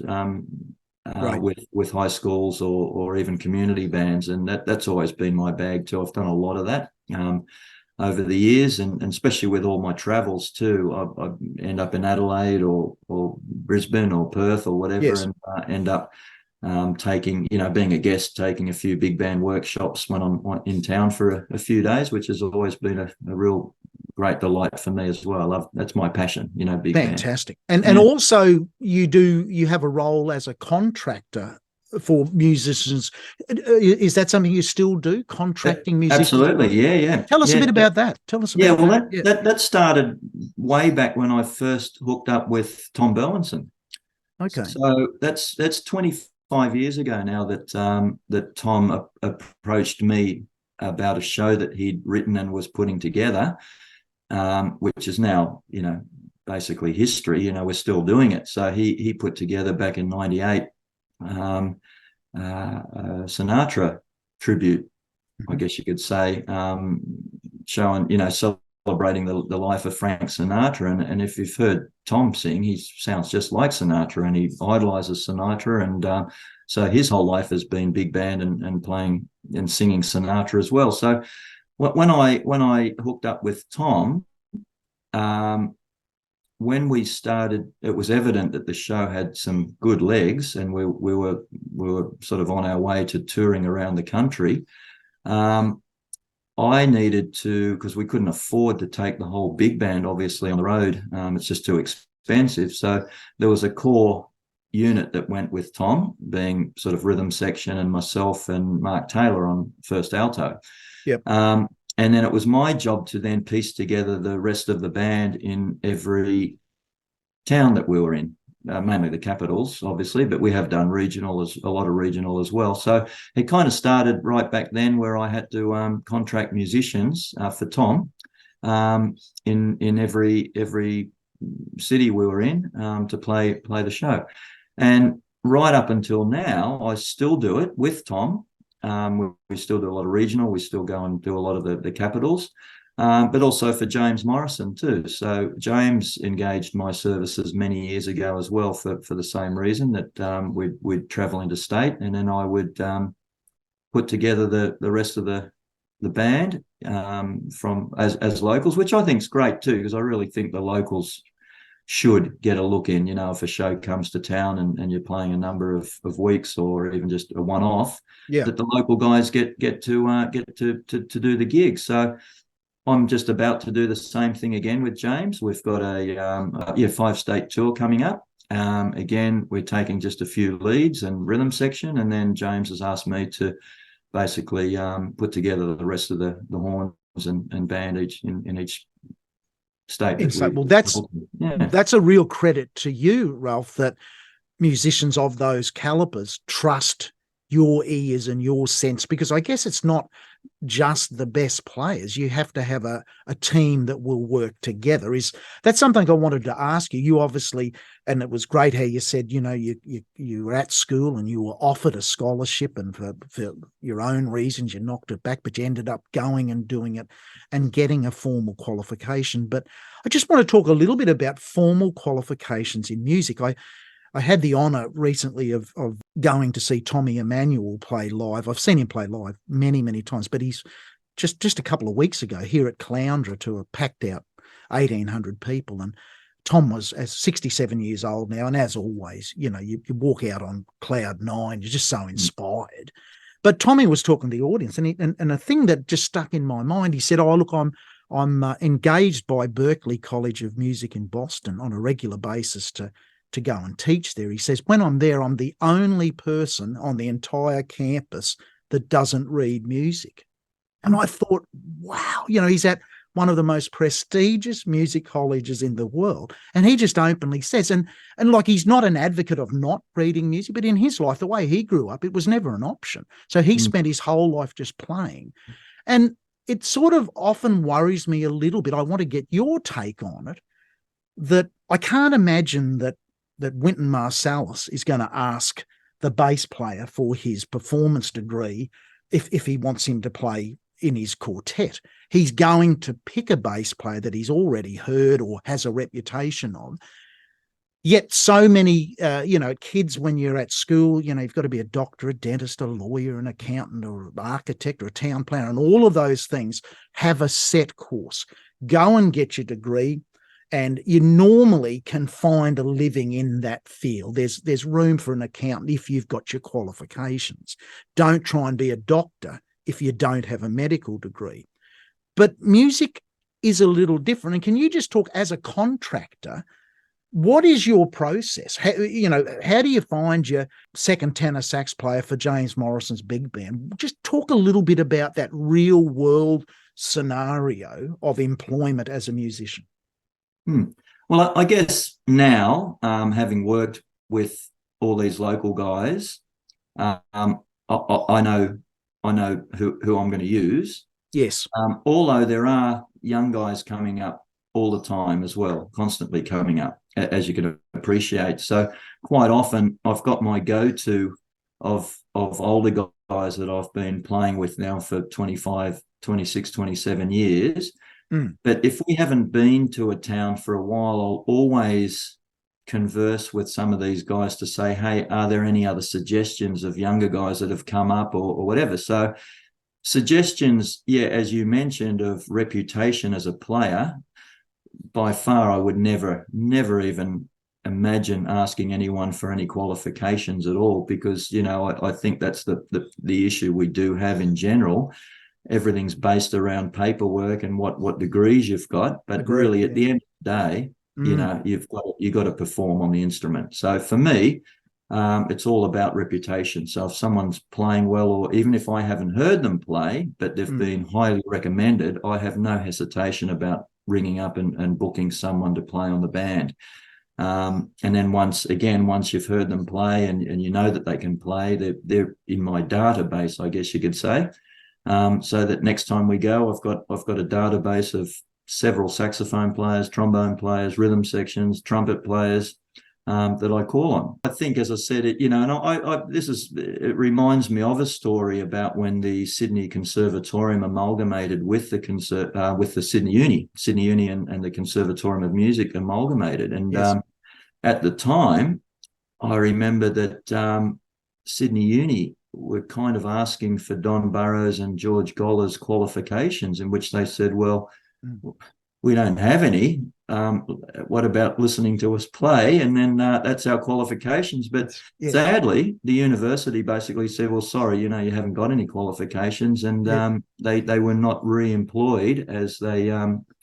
with high schools or even community bands, and that's always been my bag too. I've done a lot of that over the years, and especially with all my travels too. I end up in Adelaide or Brisbane or Perth or whatever, and end up taking, being a guest, taking a few big band workshops when I'm in town for a few days, which has always been a real great delight for me as well. That's my passion, big band. Fantastic. And also you have a role as a contractor for musicians. Is that something you still do, contracting musicians? Absolutely, yeah. Tell us a bit about that. Tell us about that. That started way back when I first hooked up with Tom Burrows. Okay. So that's 25 years ago now that Tom approached me about a show that he'd written and was putting together, which is now, basically history. We're still doing it. So he put together back in '98 Sinatra tribute, I guess you could say, showing, celebrating the life of Frank Sinatra. And if you've heard Tom sing, he sounds just like Sinatra, and he idolizes Sinatra. And so his whole life has been big band and playing and singing Sinatra as well. So when I hooked up with Tom, when we started, it was evident that the show had some good legs, and we were sort of on our way to touring around the country. I needed to, because we couldn't afford to take the whole big band, obviously, on the road. It's just too expensive. So there was a core unit that went with Tom, being sort of rhythm section, and myself and Mark Taylor on first alto. Yep. And then it was my job to then piece together the rest of the band in every town that we were in, mainly the capitals, obviously, but we have done a lot of regional as well. So it kind of started right back then, where I had to contract musicians for Tom in every city we were in to play the show. And right up until now, I still do it with Tom. We still do a lot of regional. We still go and do a lot of the capitals, but also for James Morrison too. So James engaged my services many years ago as well for the same reason, that we'd travel interstate, and then I would put together the rest of the band from as locals, which I think is great too, because I really think the locals should get a look in, if a show comes to town and you're playing a number of weeks or even just a one-off, that the local guys get to do the gig. So I'm just about to do the same thing again with James. We've got a 5-state tour coming up. Again, we're taking just a few leads and rhythm section, and then James has asked me to basically put together the rest of the horns and band in each state. Well, that's a real credit to you, Ralph, that musicians of those calibers trust your ears and your sense, because I guess it's not just the best players. You have to have a team that will work together. That's something I wanted to ask you. You obviously, and it was great how you said, you were at school and you were offered a scholarship, and for your own reasons you knocked it back, but you ended up going and doing it and getting a formal qualification. But I just want to talk a little bit about formal qualifications in music. I had the honour recently of going to see Tommy Emmanuel play live. I've seen him play live many, many times, but he's just a couple of weeks ago here at Cloundra to a packed out 1,800 people. And Tom was 67 years old now. And as always, you walk out on cloud nine, you're just so inspired. But Tommy was talking to the audience, and a thing that just stuck in my mind, he said, look, I'm engaged by Berklee College of Music in Boston on a regular basis to go and teach there. He says, when I'm there, I'm the only person on the entire campus that doesn't read music. And I thought, wow, he's at one of the most prestigious music colleges in the world. And he just openly says, and like, he's not an advocate of not reading music, but in his life, the way he grew up, it was never an option. So he spent his whole life just playing. And it sort of often worries me a little bit. I want to get your take on it, that I can't imagine that that Wynton Marsalis is going to ask the bass player for his performance degree if he wants him to play in his quartet. He's going to pick a bass player that he's already heard or has a reputation of. Yet so many, kids, when you're at school, you've got to be a doctor, a dentist, a lawyer, an accountant, or an architect, or a town planner, and all of those things have a set course. Go and get your degree, and you normally can find a living in that field. There's room for an accountant if you've got your qualifications. Don't try and be a doctor if you don't have a medical degree. But music is a little different. And can you just talk, as a contractor, what is your process? How do you find your second tenor sax player for James Morrison's big band? Just talk a little bit about that real world scenario of employment as a musician. Well, I guess now, having worked with all these local guys, I know who I'm going to use. Yes. Although there are young guys coming up all the time as well, constantly coming up, as you can appreciate. So quite often I've got my go-to of older guys that I've been playing with now for 25, 26, 27 years. But if we haven't been to a town for a while, I'll always converse with some of these guys to say, hey, are there any other suggestions of younger guys that have come up or whatever? So suggestions, as you mentioned, of reputation as a player, by far I would never even imagine asking anyone for any qualifications at all, because, I think that's the issue we do have in general. Everything's based around paperwork and what degrees you've got, but really at the end of the day, you've got to perform on the instrument. So for me, it's all about reputation. So if someone's playing well, or even if I haven't heard them play, but they've been highly recommended, I have no hesitation about ringing up and booking someone to play on the band. And then once you've heard them play and you know that they can play, they're in my database, I guess you could say. So that next time we go, I've got a database of several saxophone players, trombone players, rhythm sections, trumpet players that I call on. I think, as I said, it reminds me of a story about when the Sydney Conservatorium amalgamated with the Sydney Uni and the Conservatorium of Music amalgamated. And Yes. At the time, I remember that Sydney Uni were kind of asking for Don Burrows and George Goller's qualifications, in which they said, well, we don't have any. What about listening to us play? And then that's our qualifications. But sadly, the university basically said, well, sorry, you haven't got any qualifications. And they were not re-employed as they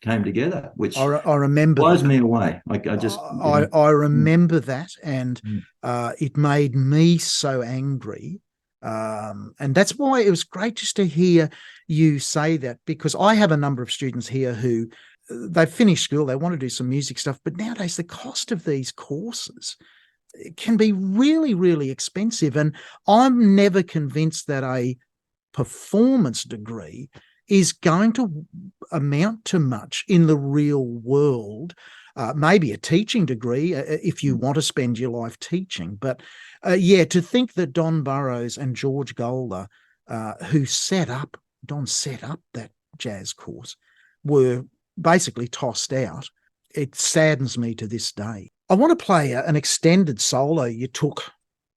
came together, which I remember blows that. me away. I remember that, and it made me so angry. And that's why it was great just to hear you say that, because I have a number of students here who they've finished school, they want to do some music stuff, but nowadays the cost of these courses can be really, really expensive. And I'm never convinced that a performance degree is going to amount to much in the real world. Maybe a teaching degree if you want to spend your life teaching. But to think that Don Burrows and George Golder, who Don set up that jazz course, were basically tossed out, it saddens me to this day. I want to play an extended solo you took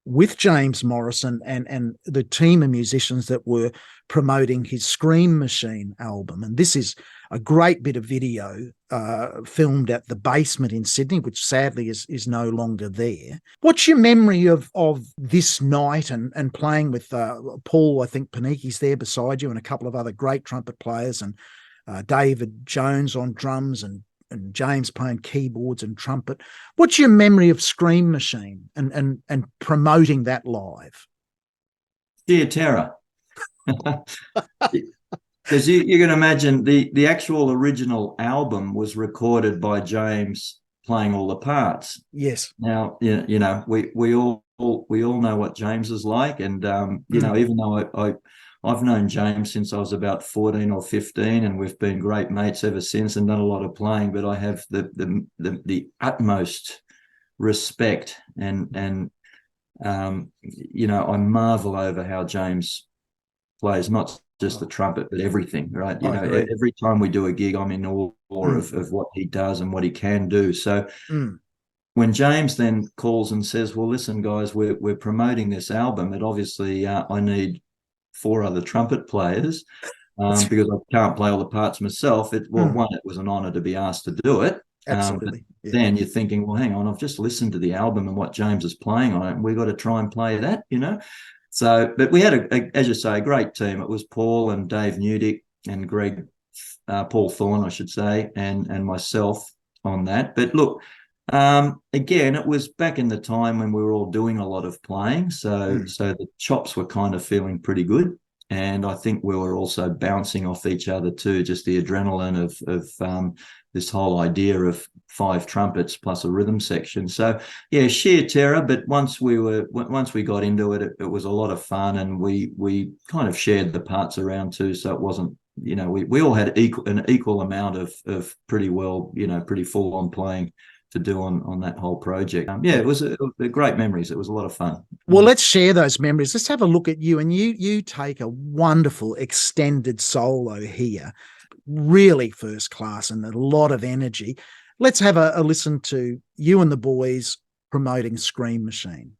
with James Morrison and the team of musicians that were promoting his Scream Machine album. And this is a great bit of video filmed at the Basement in Sydney, which sadly is no longer there. What's your memory of this night and playing with Paul, I think Paniki's there beside you, and a couple of other great trumpet players, and David Jones on drums and James playing keyboards and trumpet? What's your memory of Scream Machine and promoting that live? Dear terror. Because you can imagine the actual original album was recorded by James playing all the parts. Yes. Now, we all know what James is like, and even though I've known James since I was about 14 or 15, and we've been great mates ever since and done a lot of playing, but I have the utmost respect, and you know, I marvel over how James plays not just the trumpet but everything. Right, you I know, agree. every time we do a gig, I'm in awe of what he does and what he can do. So when James then calls and says, "Well, listen, guys, we're promoting this album. It obviously I need 4 other trumpet players." Because I can't play all the parts myself. One, it was an honor to be asked to do it. Absolutely. But then you're thinking, well, hang on, I've just listened to the album and what James is playing on it, and we've got to try and play that, you know. So, but we had as you say, a great team. It was Paul and Dave Newdick and Paul Thorne, I should say, and myself on that. But look, again, it was back in the time when we were all doing a lot of playing, so the chops were kind of feeling pretty good. And I think we were also bouncing off each other too, just the adrenaline of this whole idea of 5 trumpets plus a rhythm section. So yeah, sheer terror. But once we got into it, it was a lot of fun, and we kind of shared the parts around too. So it wasn't, you know, we all had an equal amount of pretty full on playing to do on that whole project. It was great memories. It was a lot of fun. Well, let's share those memories. Let's have a look at you, and you take a wonderful extended solo here, really first class and a lot of energy. Let's have a listen to you and the boys promoting Scream Machine.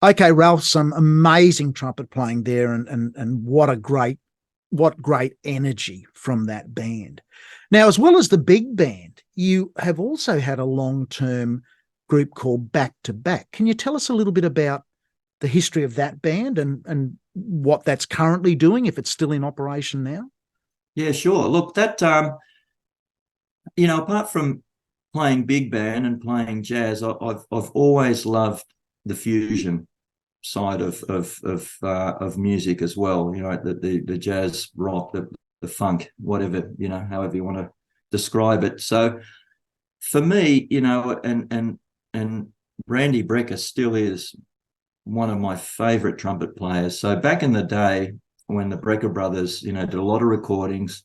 Okay, Ralph, some amazing trumpet playing there, and what great energy from that band. Now, as well as the big band, you have also had a long-term group called Back to Back. Can you tell us a little bit about the history of that band and what that's currently doing, if it's still in operation now? Yeah, sure. Look, that apart from playing big band and playing jazz, I've always loved the fusion side of music as well. The jazz, rock, the funk, whatever, however you want to describe it. So for me, and Randy Brecker still is one of my favorite trumpet players. So back in the day when the Brecker brothers, did a lot of recordings,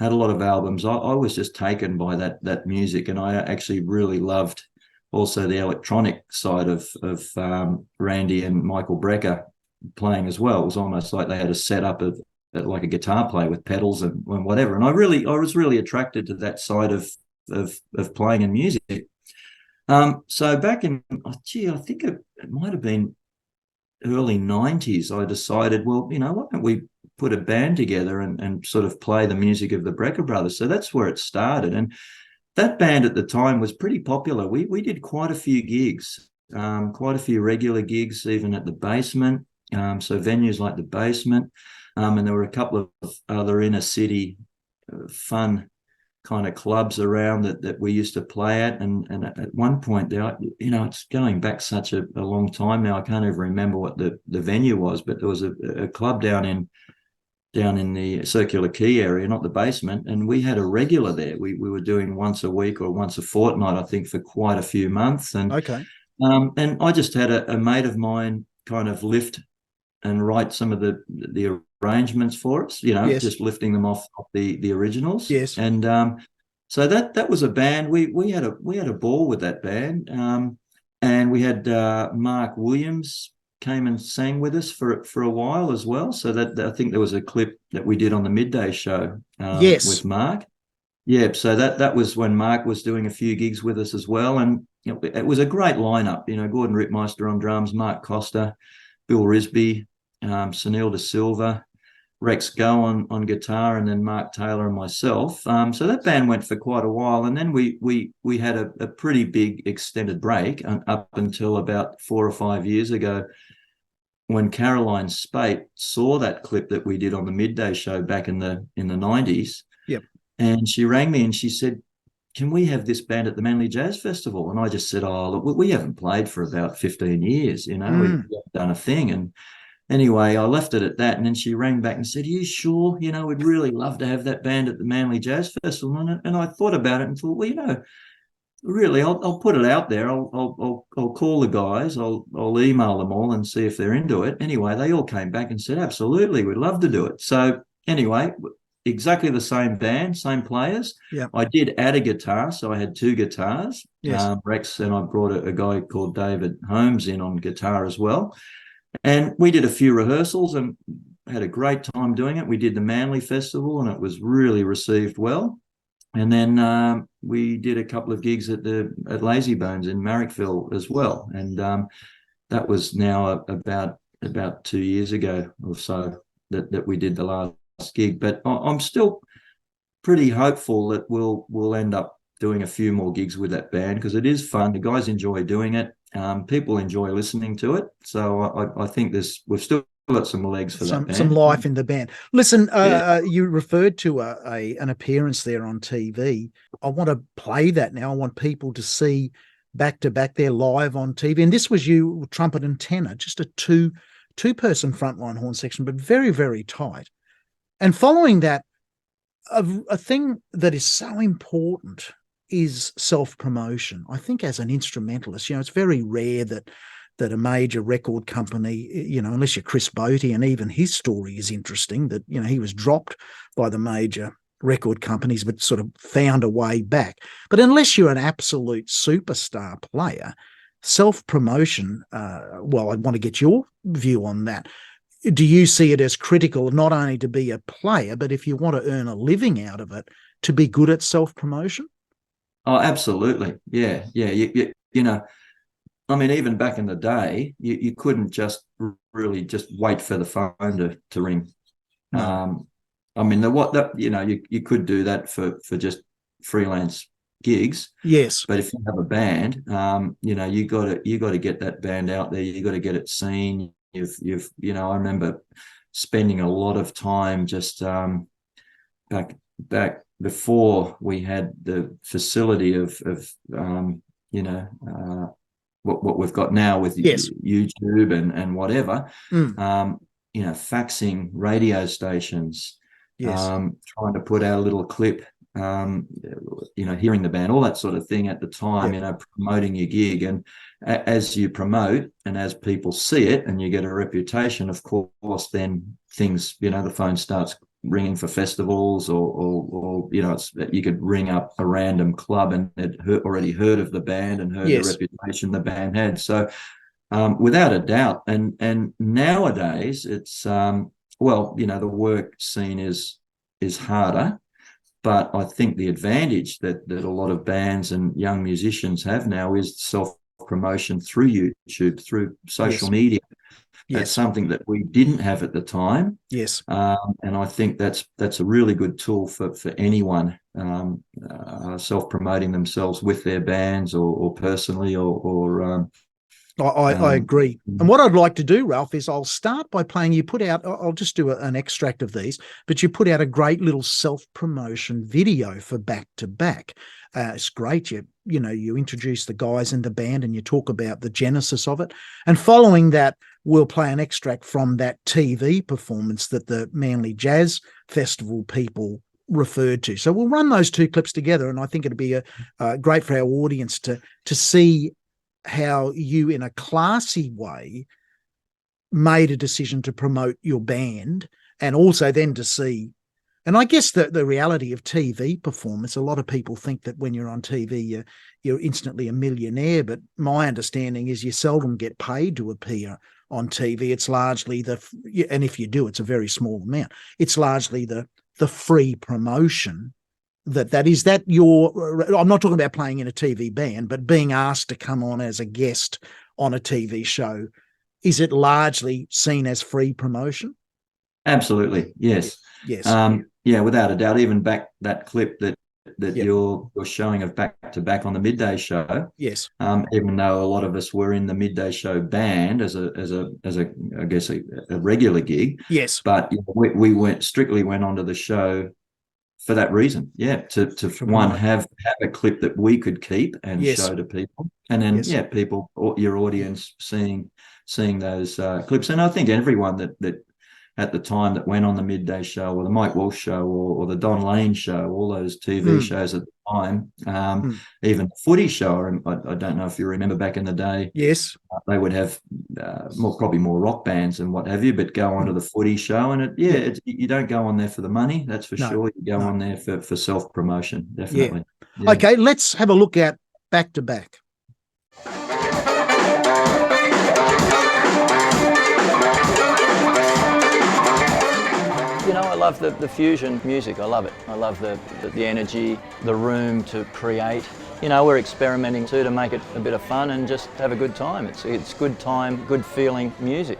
had a lot of albums, I was just taken by that music, and I actually really loved also the electronic side of Randy and Michael Brecker playing as well. It was almost like they had a setup of like a guitar player with pedals and whatever. And I was really attracted to that side of playing and music. So back in, I think it might have been early 90s, I decided, well, why don't we put a band together and sort of play the music of the Brecker brothers? So that's where it started. And that band at the time was pretty popular. We did quite a few gigs, quite a few regular gigs, even at the Basement. So venues like the Basement. And there were a couple of other inner city fun kind of clubs around that we used to play at. And at one point there, it's going back such a long time now, I can't even remember what the venue was, but there was a club down in the Circular Quay area, not the Basement, and we had a regular there. We were doing once a week or once a fortnight, I think, for quite a few months. And Okay. And I just had a mate of mine kind of lift and write some of the arrangements for us, Yes. just lifting them off the originals. Yes. And so that was a band. We had a ball with that band. And we had Mark Williams came and sang with us for a while as well. So that I think there was a clip that we did on the midday show Yes. with Mark. Yeah, so that was when Mark was doing a few gigs with us as well. And it was a great lineup. Gordon Rittmeister on drums, Mark Costa, Bill Risby, Sunil De Silva, Rex Go on guitar, and then Mark Taylor and myself. So that band went for quite a while, and then we had a pretty big extended break up until about 4 or 5 years ago, when Caroline Spate saw that clip that we did on the midday show back in the 90s. Yep. And she rang me and she said, "Can we have this band at the Manly Jazz Festival?" And I just said, "Oh, look, we haven't played for about 15 years, we haven't done a thing." And anyway, I left it at that. And then she rang back and said, "Are you sure? We'd really love to have that band at the Manly Jazz Festival." And I thought about it and thought, well, really, I'll put it out there. I'll call the guys. I'll email them all and see if they're into it. Anyway, they all came back and said, "Absolutely, we'd love to do it." So anyway, exactly the same band, same players. Yeah. I did add a guitar, so I had 2 guitars. Yes. Rex, and I brought a guy called David Holmes in on guitar as well. And we did a few rehearsals and had a great time doing it. We did the Manly Festival and it was really received well. And then we did a couple of gigs at Lazy Bones in Marrickville as well. And that was now about 2 years ago or so that we did the last gig. But I'm still pretty hopeful that we'll end up doing a few more gigs with that band, because it is fun. The guys enjoy doing it. People enjoy listening to it. So I think we've still got some legs for that band. Some life in the band. Listen, you referred to an appearance there on TV. I want to play that now. I want people to see back to back there live on TV. And this was you, trumpet and tenor, just a two-person frontline horn section, but very, very tight. And following that, a thing that is so important is self-promotion. I think as an instrumentalist, it's very rare that a major record company, unless you're Chris Botti, and even his story is interesting, that, he was dropped by the major record companies, but sort of found a way back. But unless you're an absolute superstar player, self-promotion, I want to get your view on that. Do you see it as critical, not only to be a player, but if you want to earn a living out of it, to be good at self-promotion? Oh, absolutely. Yeah. I mean, even back in the day, you couldn't just really just wait for the phone to ring. No. I mean, you could do that for just freelance gigs. Yes. But if you have a band, you got to get that band out there. You got to get it seen. I remember spending a lot of time just back before we had the facility of what we've got now with Yes. YouTube and whatever, Mm. Faxing radio stations, Yes. trying to put out a little clip, hearing the band, all that sort of thing at the time, promoting your gig. And as you promote and as people see it and you get a reputation, of course, then things, the phone starts ringing for festivals or you could ring up a random club and had already heard of the band and heard the reputation the band had. So without a doubt, and nowadays it's the work scene is harder, but I think the advantage that a lot of bands and young musicians have now is self-promotion through YouTube, through social media. That's something that we didn't have at the time. Yes. And I think that's a really good tool for anyone self-promoting themselves with their bands or personally or I agree. And what I'd like to do, Ralph, is I'll start by playing, you put out, I'll just do an extract of these, but you put out a great little self-promotion video for Back to Back. It's great. You introduce the guys in the band and you talk about the genesis of it. And following that, we'll play an extract from that TV performance that the Manly Jazz Festival people referred to. So we'll run those two clips together, and I think it'd be great for our audience to see how you, in a classy way, made a decision to promote your band, and also then to see, and I guess the reality of TV performance, a lot of people think that when you're on TV, you're instantly a millionaire, but my understanding is you seldom get paid to appear on TV. It's largely and if you do, it's a very small amount. It's largely the free promotion. I'm not talking about playing in a TV band, but being asked to come on as a guest on a TV show. Is it largely seen as free promotion? Absolutely, yes. Yes. Without a doubt. Even back that clip that you're showing of Back to Back on the midday show. Yes. Even though a lot of us were in the midday show band as a I guess a regular gig. Yes. But we went onto the show for that reason, to one have a clip that we could keep and show to people, and then people, your audience, seeing those clips. And I think everyone that at the time that went on the midday show or the Mike Walsh show or the Don Lane show, all those TV shows at the time, even the footy show. I don't know if you remember back in the day. Yes, they would have probably more rock bands and what have you, but go onto the footy show, and you don't go on there for the money, that's for sure. You go on there for self-promotion, definitely. Yeah. Okay, let's have a look at Back to Back. I love the fusion music. I love it. I love the energy, the room to create. We're experimenting too to make it a bit of fun and just have a good time. It's good time, good feeling music.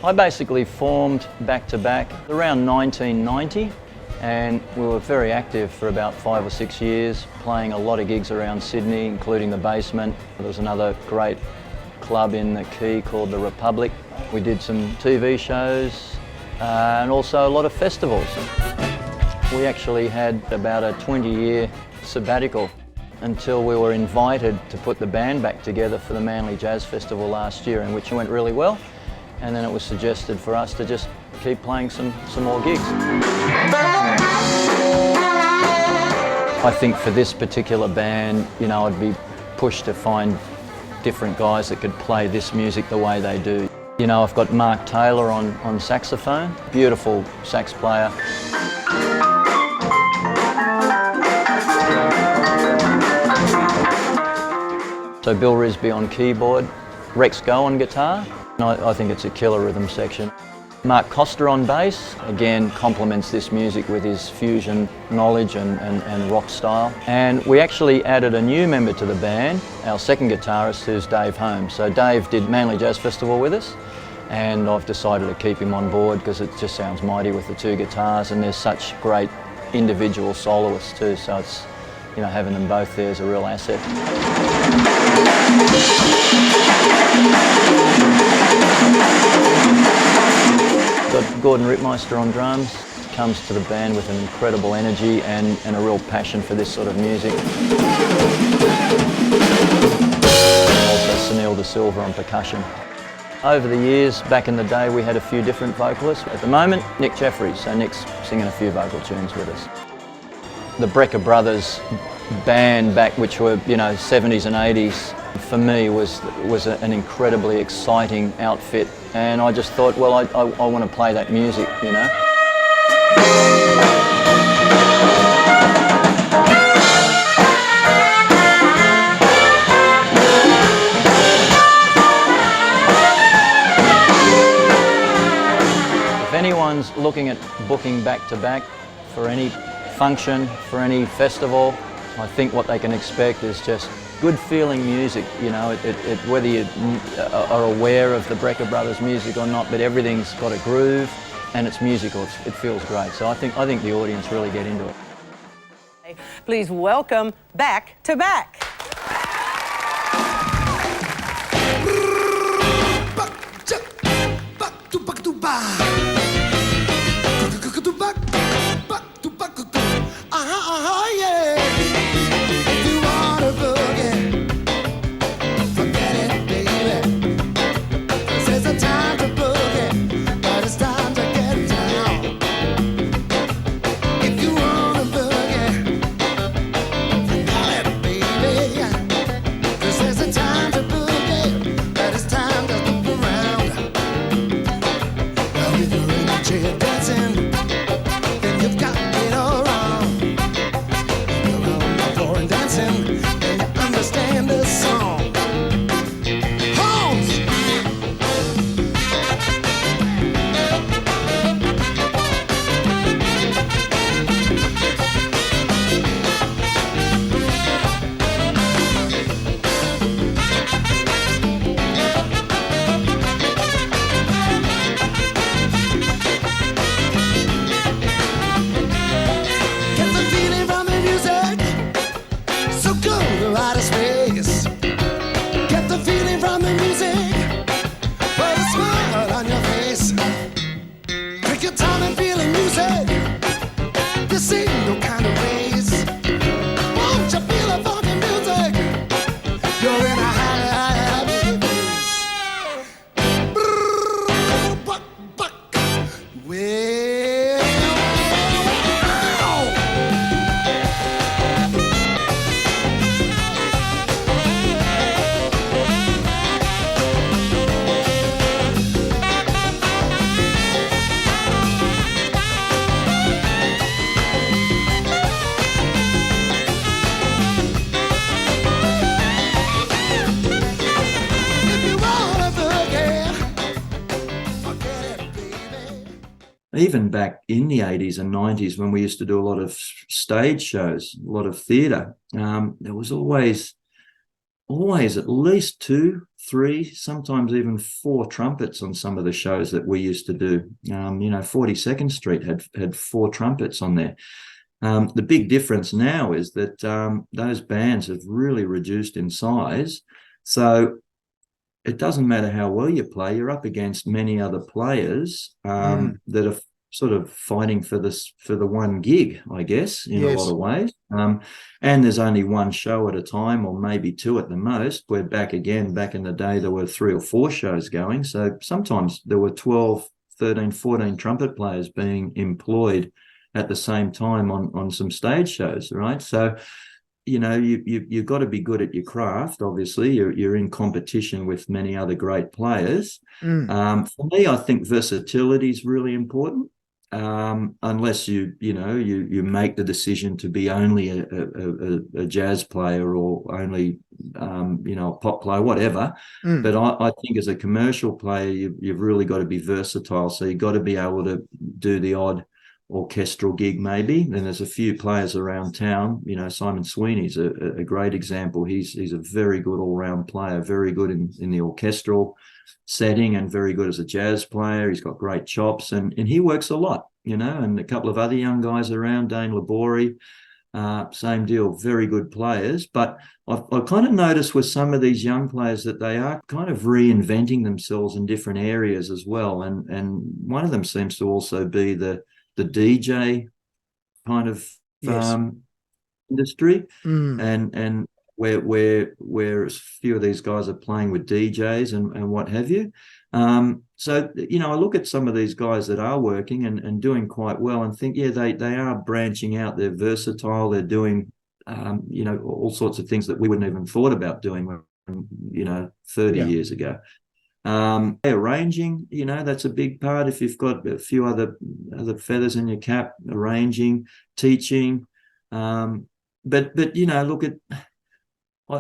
I basically formed Back to Back around 1990. And we were very active for about 5 or 6 years, playing a lot of gigs around Sydney, including the Basement. There was another great club in the Quay called the Republic. We did some TV shows and also a lot of festivals. We actually had about a 20-year sabbatical until we were invited to put the band back together for the Manly Jazz Festival last year, in which it went really well. And then it was suggested for us to just keep playing some more gigs. I think for this particular band, I'd be pushed to find different guys that could play this music the way they do. I've got Mark Taylor on saxophone, beautiful sax player. So Bill Risby on keyboard, Rex Go on guitar. I think it's a killer rhythm section. Mark Costa on bass, again, complements this music with his fusion knowledge and rock style. And we actually added a new member to the band, our second guitarist, who's Dave Holmes. So Dave did Manly Jazz Festival with us, and I've decided to keep him on board because it just sounds mighty with the two guitars, and there's such great individual soloists too, so it's, having them both there is a real asset. Got Gordon Rittmeister on drums, comes to the band with an incredible energy and a real passion for this sort of music. Also Sunil De Silva on percussion. Over the years, back in the day, we had a few different vocalists. At the moment, Nick Jeffries, so Nick's singing a few vocal tunes with us. The Brecker Brothers band back, which were, 70s and 80s, for me was an incredibly exciting outfit, and I just thought, well, I want to play that music, If anyone's looking at booking back-to-back for any function, for any festival, I think what they can expect is just good feeling music, whether you are aware of the Brecker Brothers music or not, but everything's got a groove and it's musical, it feels great. So I think the audience really get into it. Please welcome Back to Back. Even back in the 80s and 90s, when we used to do a lot of stage shows, a lot of theatre, there was always at least 2, 3, sometimes even 4 trumpets on some of the shows that we used to do. 42nd Street had 4 trumpets on there. The big difference now is that those bands have really reduced in size. So it doesn't matter how well you play, you're up against many other players that are sort of fighting for the one gig, I guess, in a lot of ways. And there's only one show at a time, or maybe 2 at the most. We're back in the day, there were 3 or 4 shows going. So sometimes there were 12, 13, 14 trumpet players being employed at the same time on some stage shows, right? So you've got to be good at your craft. Obviously, you're in competition with many other great players. For me, I think versatility is really important. Unless you make the decision to be only a jazz player or only a pop player, whatever. But I think as a commercial player, you've really got to be versatile. So you've got to be able to do the odd orchestral gig maybe. Then there's a few players around town. Simon Sweeney's a great example. He's a very good all-round player, very good in the orchestral setting and very good as a jazz player. He's got great chops and he works a lot, and a couple of other young guys around, Dane Labori, same deal, very good players. But I've kind of noticed with some of these young players that they are kind of reinventing themselves in different areas as well. And one of them seems to also be the DJ kind of Yes. industry, Mm. and where a few of these guys are playing with DJs and what have you. So I look at some of these guys that are working and doing quite well, and think, yeah, they are branching out. They're versatile. They're doing all sorts of things that we wouldn't even thought about doing 30 Yeah. years ago. Arranging, that's a big part. If you've got a few other feathers in your cap, arranging, teaching. But look at.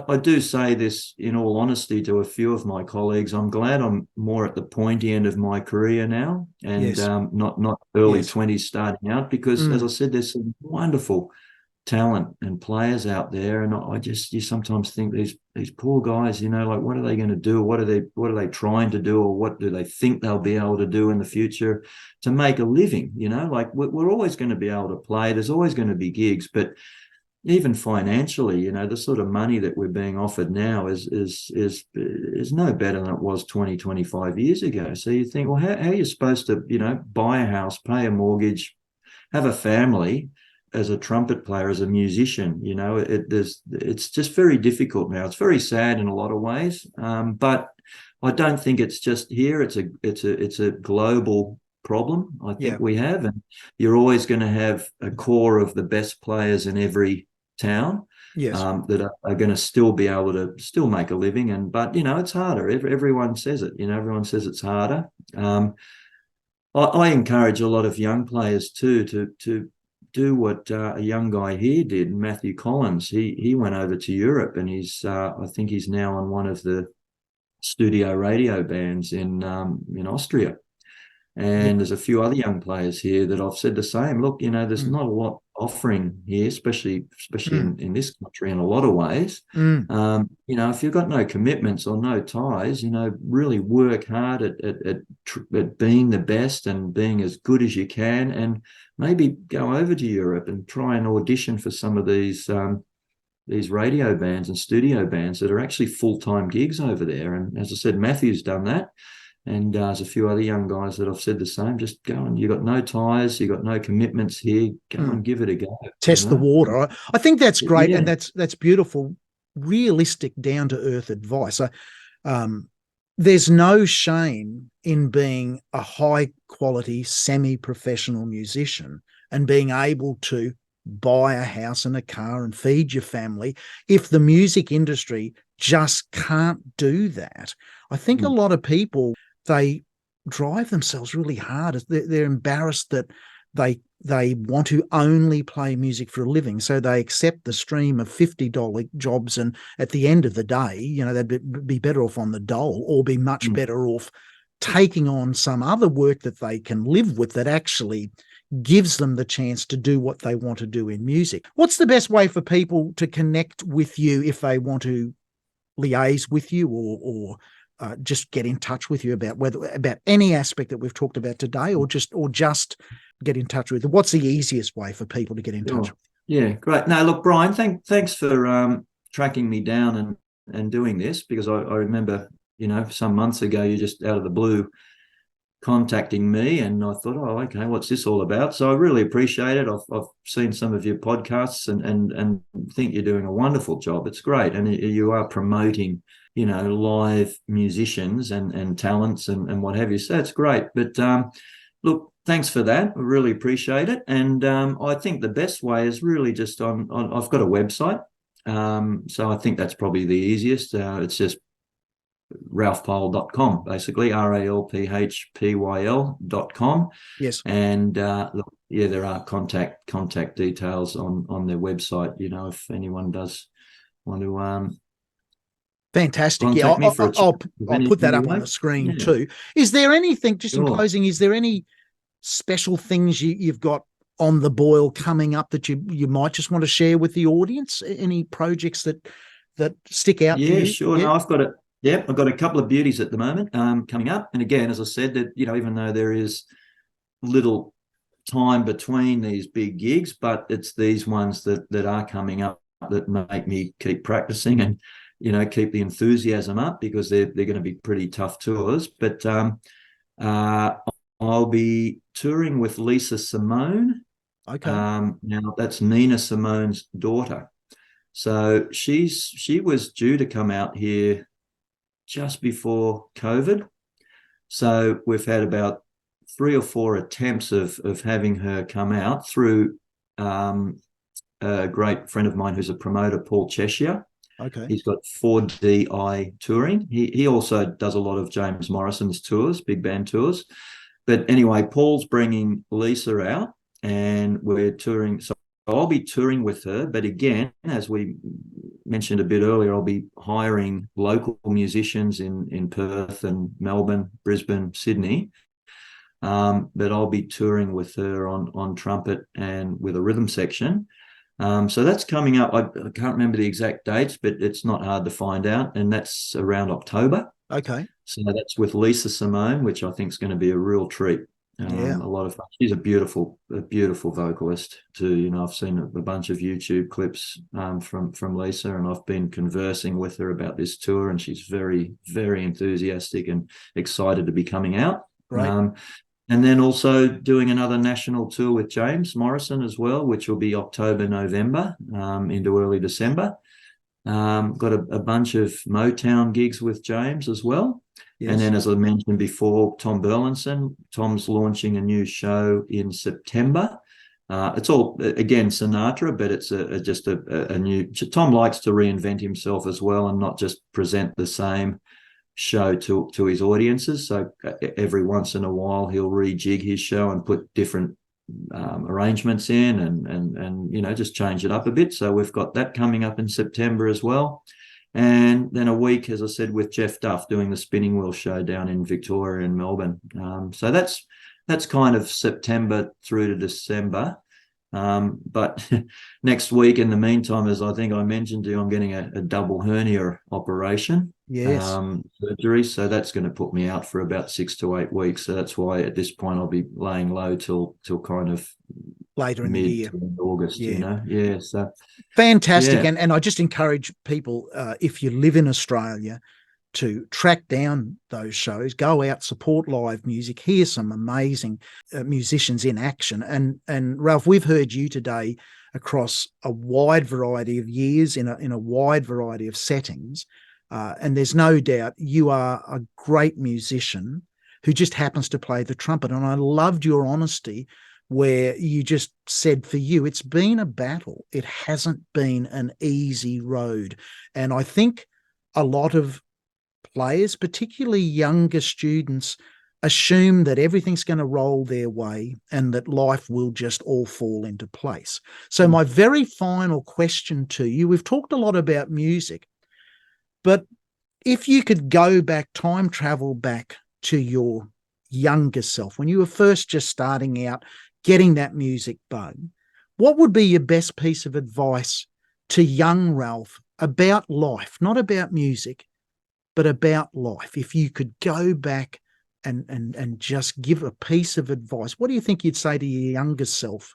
I do say this in all honesty to a few of my colleagues. I'm glad I'm more at the pointy end of my career now, and Yes. not early Yes. 20s starting out, because, as I said, there's some wonderful talent and players out there, and you sometimes think these poor guys, like, what are they going to do? What are they trying to do, or what do they think they'll be able to do in the future to make a living? Like, we're always going to be able to play. There's always going to be gigs, but even financially, the sort of money that we're being offered now is no better than it was 20, 25 years ago. So you think, well, how are you supposed to, buy a house, pay a mortgage, have a family as a trumpet player, as a musician? It's just very difficult now. It's very sad in a lot of ways, but I don't think it's just here. It's a global problem. I think we have, and you're always going to have a core of the best players in every town. Yes. That are going to still be able to still make a living, but it's harder. Everyone says it. Everyone says it's harder. I encourage a lot of young players too to do what a young guy here did, Matthew Collins. He went over to Europe, and I think he's now on one of the studio radio bands in Austria. And there's a few other young players here that I've said the same. Look, there's not a lot offering here, especially in this country in a lot of ways. If you've got no commitments or no ties, really work hard at being the best and being as good as you can, and maybe go over to Europe and try and audition for some of these radio bands and studio bands that are actually full-time gigs over there. And as I said, Matthew's done that. And there's a few other young guys that have said the same. Just go, and you've got no ties, you've got no commitments here. Go and give it a go. Test the water. I think that's great, Yeah. and that's beautiful, realistic, down-to-earth advice. There's no shame in being a high-quality, semi-professional musician and being able to buy a house and a car and feed your family if the music industry just can't do that. I think a lot of people, they drive themselves really hard. They're embarrassed that they want to only play music for a living, so they accept the stream of $50 jobs, and at the end of the day, they'd be better off on the dole, or be much better off taking on some other work that they can live with, that actually gives them the chance to do what they want to do in music. What's the best way for people to connect with you if they want to liaise with you, or just get in touch with you about any aspect that we've talked about today, or just get in touch with you? What's the easiest way for people to get in touch with you? Yeah, great. No, look, Brian, thanks for tracking me down and doing this, because I remember, some months ago, you just out of the blue contacting me, and I thought, oh, okay, what's this all about? So I really appreciate it. I've seen some of your podcasts and think you're doing a wonderful job. It's great, and you are promoting, live musicians and talents and what have you. So it's great. But look, thanks for that. I really appreciate it. And I think the best way is really just on I've got a website. So I think that's probably the easiest. It's just ralphpyle.com, basically, RALPHPYL.com. Yes. And look, there are contact details on their website, if anyone does want to fantastic. contact me for I'll put that up on the screen too. Is there anything, just in closing, is there any special things you've got on the boil coming up that you might just want to share with the audience? Any projects that stick out to you? Sure. No, I've got it. Yeah, I've got a couple of beauties at the moment coming up. And again, as I said, that even though there is little time between these big gigs, but it's these ones that are coming up that make me keep practicing and, keep the enthusiasm up, because they're going to be pretty tough tours. But I'll be touring with Lisa Simone. Okay. Now that's Nina Simone's daughter. So she was due to come out here just before COVID. So we've had about 3 or 4 attempts of having her come out through a great friend of mine who's a promoter, Paul Cheshire. Okay. He's got 4DI touring. He also does a lot of James Morrison's tours, big band tours. But anyway, Paul's bringing Lisa out, and we're touring. So I'll be touring with her. But again, as we mentioned a bit earlier, I'll be hiring local musicians in Perth and Melbourne, Brisbane, Sydney. But I'll be touring with her on trumpet and with a rhythm section. So that's coming up. I can't remember the exact dates, but it's not hard to find out. And that's around October. Okay. So that's with Lisa Simone, which I think is going to be a real treat. Yeah. A lot of fun. She's a beautiful vocalist too. I've seen a bunch of YouTube clips from Lisa, and I've been conversing with her about this tour, and she's very, very enthusiastic and excited to be coming out. Right. And then also doing another national tour with James Morrison as well, which will be October, November, into early December. Got a bunch of Motown gigs with James as well. Yes. And then, as I mentioned before, Tom Burlinson. Tom's launching a new show in September. It's all, again, Sinatra, but it's just a new... Tom likes to reinvent himself as well and not just present the same show to his audiences. So every once in a while he'll rejig his show and put different arrangements in and just change it up a bit. So we've got that coming up in September as well. And then a week, as I said, with Jeff Duff doing the Spinning Wheel show down in Victoria and Melbourne. So that's kind of September through to December. But next week, in the meantime, as I think I mentioned to you, I'm getting a double hernia operation. Yes. Surgery. So that's going to put me out for about 6 to 8 weeks. So that's why at this point I'll be laying low till kind of later in the year, August. Yeah. Yeah. So fantastic. Yeah. And I just encourage people, if you live in Australia, to track down those shows, go out, support live music, hear some amazing musicians in action. And Ralph, we've heard you today across a wide variety of years in a wide variety of settings. And there's no doubt you are a great musician who just happens to play the trumpet. And I loved your honesty where you just said for you, it's been a battle. It hasn't been an easy road. And I think a lot of players, particularly younger students, assume that everything's going to roll their way and that life will just all fall into place. So my very final question to you, we've talked a lot about music, but if you could go back, time travel back to your younger self, when you were first just starting out, getting that music bug, what would be your best piece of advice to young Ralph about life, not about music, but about life? If you could go back and just give a piece of advice, what do you think you'd say to your younger self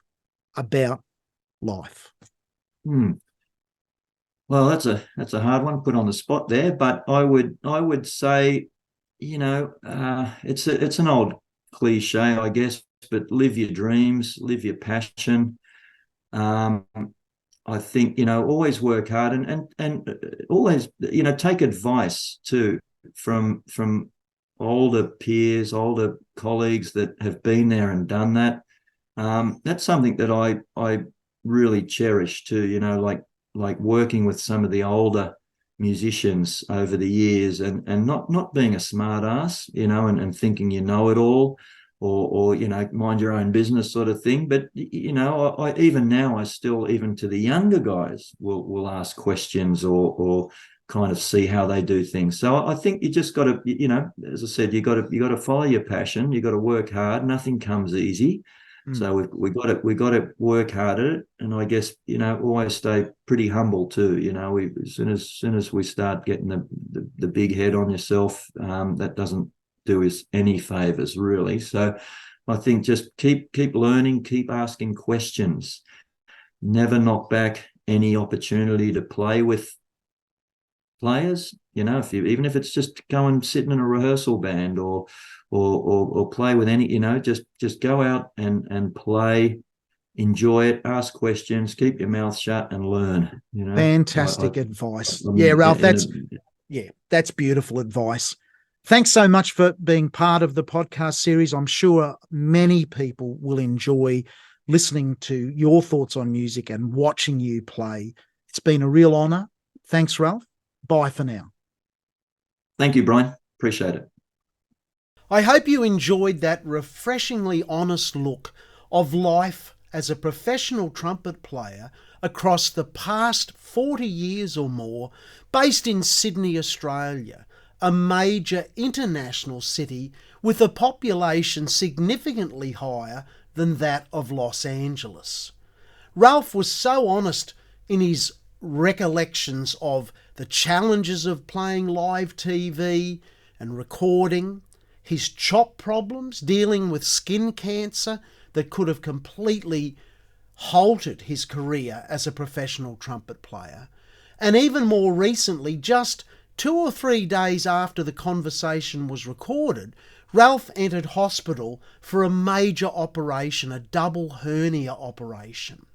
about life? Well, that's a hard one, put on the spot there, but I would say, it's an old cliche, I guess, but live your dreams, live your passion. I think, always work hard and always, take advice too from older peers, older colleagues that have been there and done that. That's something that I really cherish too, like working with some of the older musicians over the years and not being a smart ass, and thinking you know it all or mind your own business sort of thing. But, I even now, I still, even to the younger guys, will ask questions or kind of see how they do things. So I think you just got to, as I said, you got to follow your passion. You got to work hard. Nothing comes easy. So we got to work hard at it, and I guess always stay pretty humble too. As soon as we start getting the big head on yourself, that doesn't do us any favors really. So I think just keep learning, keep asking questions. Never knock back any opportunity to play with players. Even if it's just go and sit in a rehearsal band or play with any, just go out and play, enjoy it, ask questions, keep your mouth shut and learn. Fantastic advice. Yeah, Ralph, that's beautiful advice. Thanks so much for being part of the podcast series. I'm sure many people will enjoy listening to your thoughts on music and watching you play. It's been a real honour. Thanks, Ralph. Bye for now. Thank you, Brian. Appreciate it. I hope you enjoyed that refreshingly honest look of life as a professional trumpet player across the past 40 years or more, based in Sydney, Australia, a major international city with a population significantly higher than that of Los Angeles. Ralph was so honest in his recollections of the challenges of playing live TV and recording, his chop problems, dealing with skin cancer that could have completely halted his career as a professional trumpet player, and even more recently, just 2 or 3 days after the conversation was recorded, Ralph entered hospital for a major operation, a double hernia operation.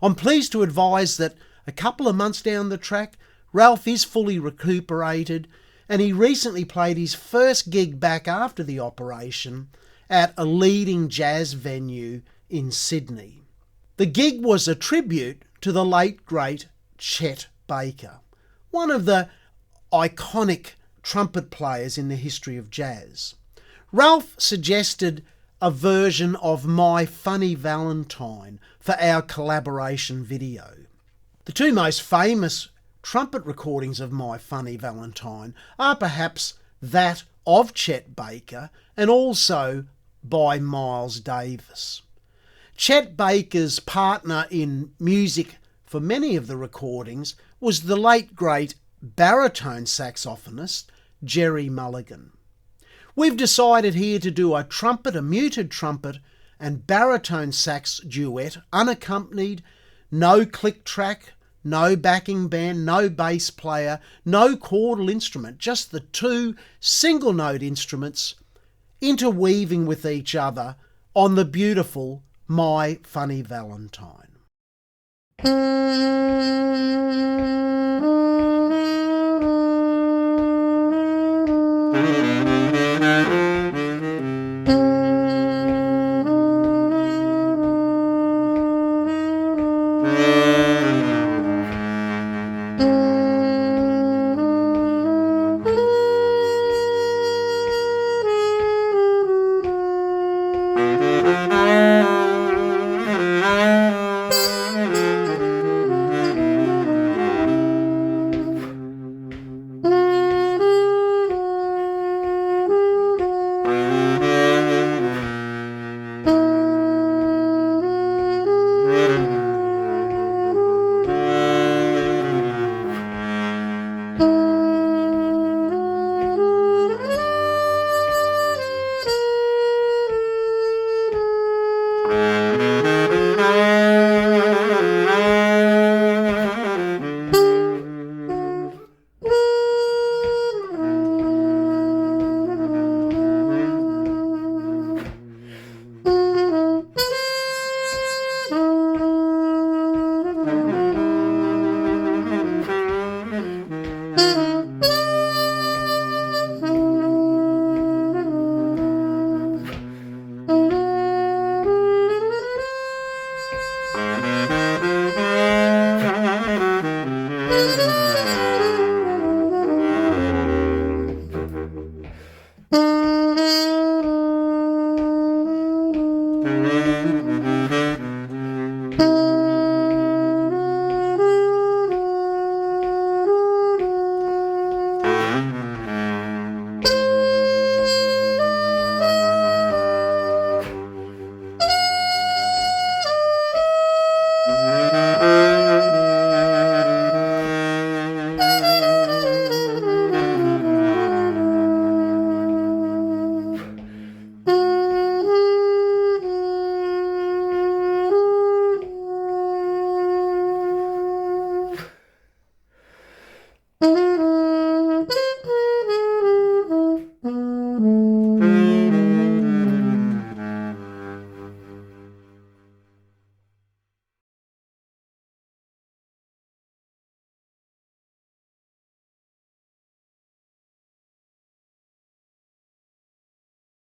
I'm pleased to advise that a couple of months down the track, Ralph is fully recuperated, and he recently played his first gig back after the operation at a leading jazz venue in Sydney. The gig was a tribute to the late, great Chet Baker, one of the iconic trumpet players in the history of jazz. Ralph suggested a version of My Funny Valentine for our collaboration video. The two most famous trumpet recordings of My Funny Valentine are perhaps that of Chet Baker and also by Miles Davis. Chet Baker's partner in music for many of the recordings was the late great baritone saxophonist Jerry Mulligan. We've decided here to do a trumpet, a muted trumpet and baritone sax duet, unaccompanied, no click track, no backing band, no bass player, no chordal instrument, just the two single note instruments interweaving with each other on the beautiful My Funny Valentine.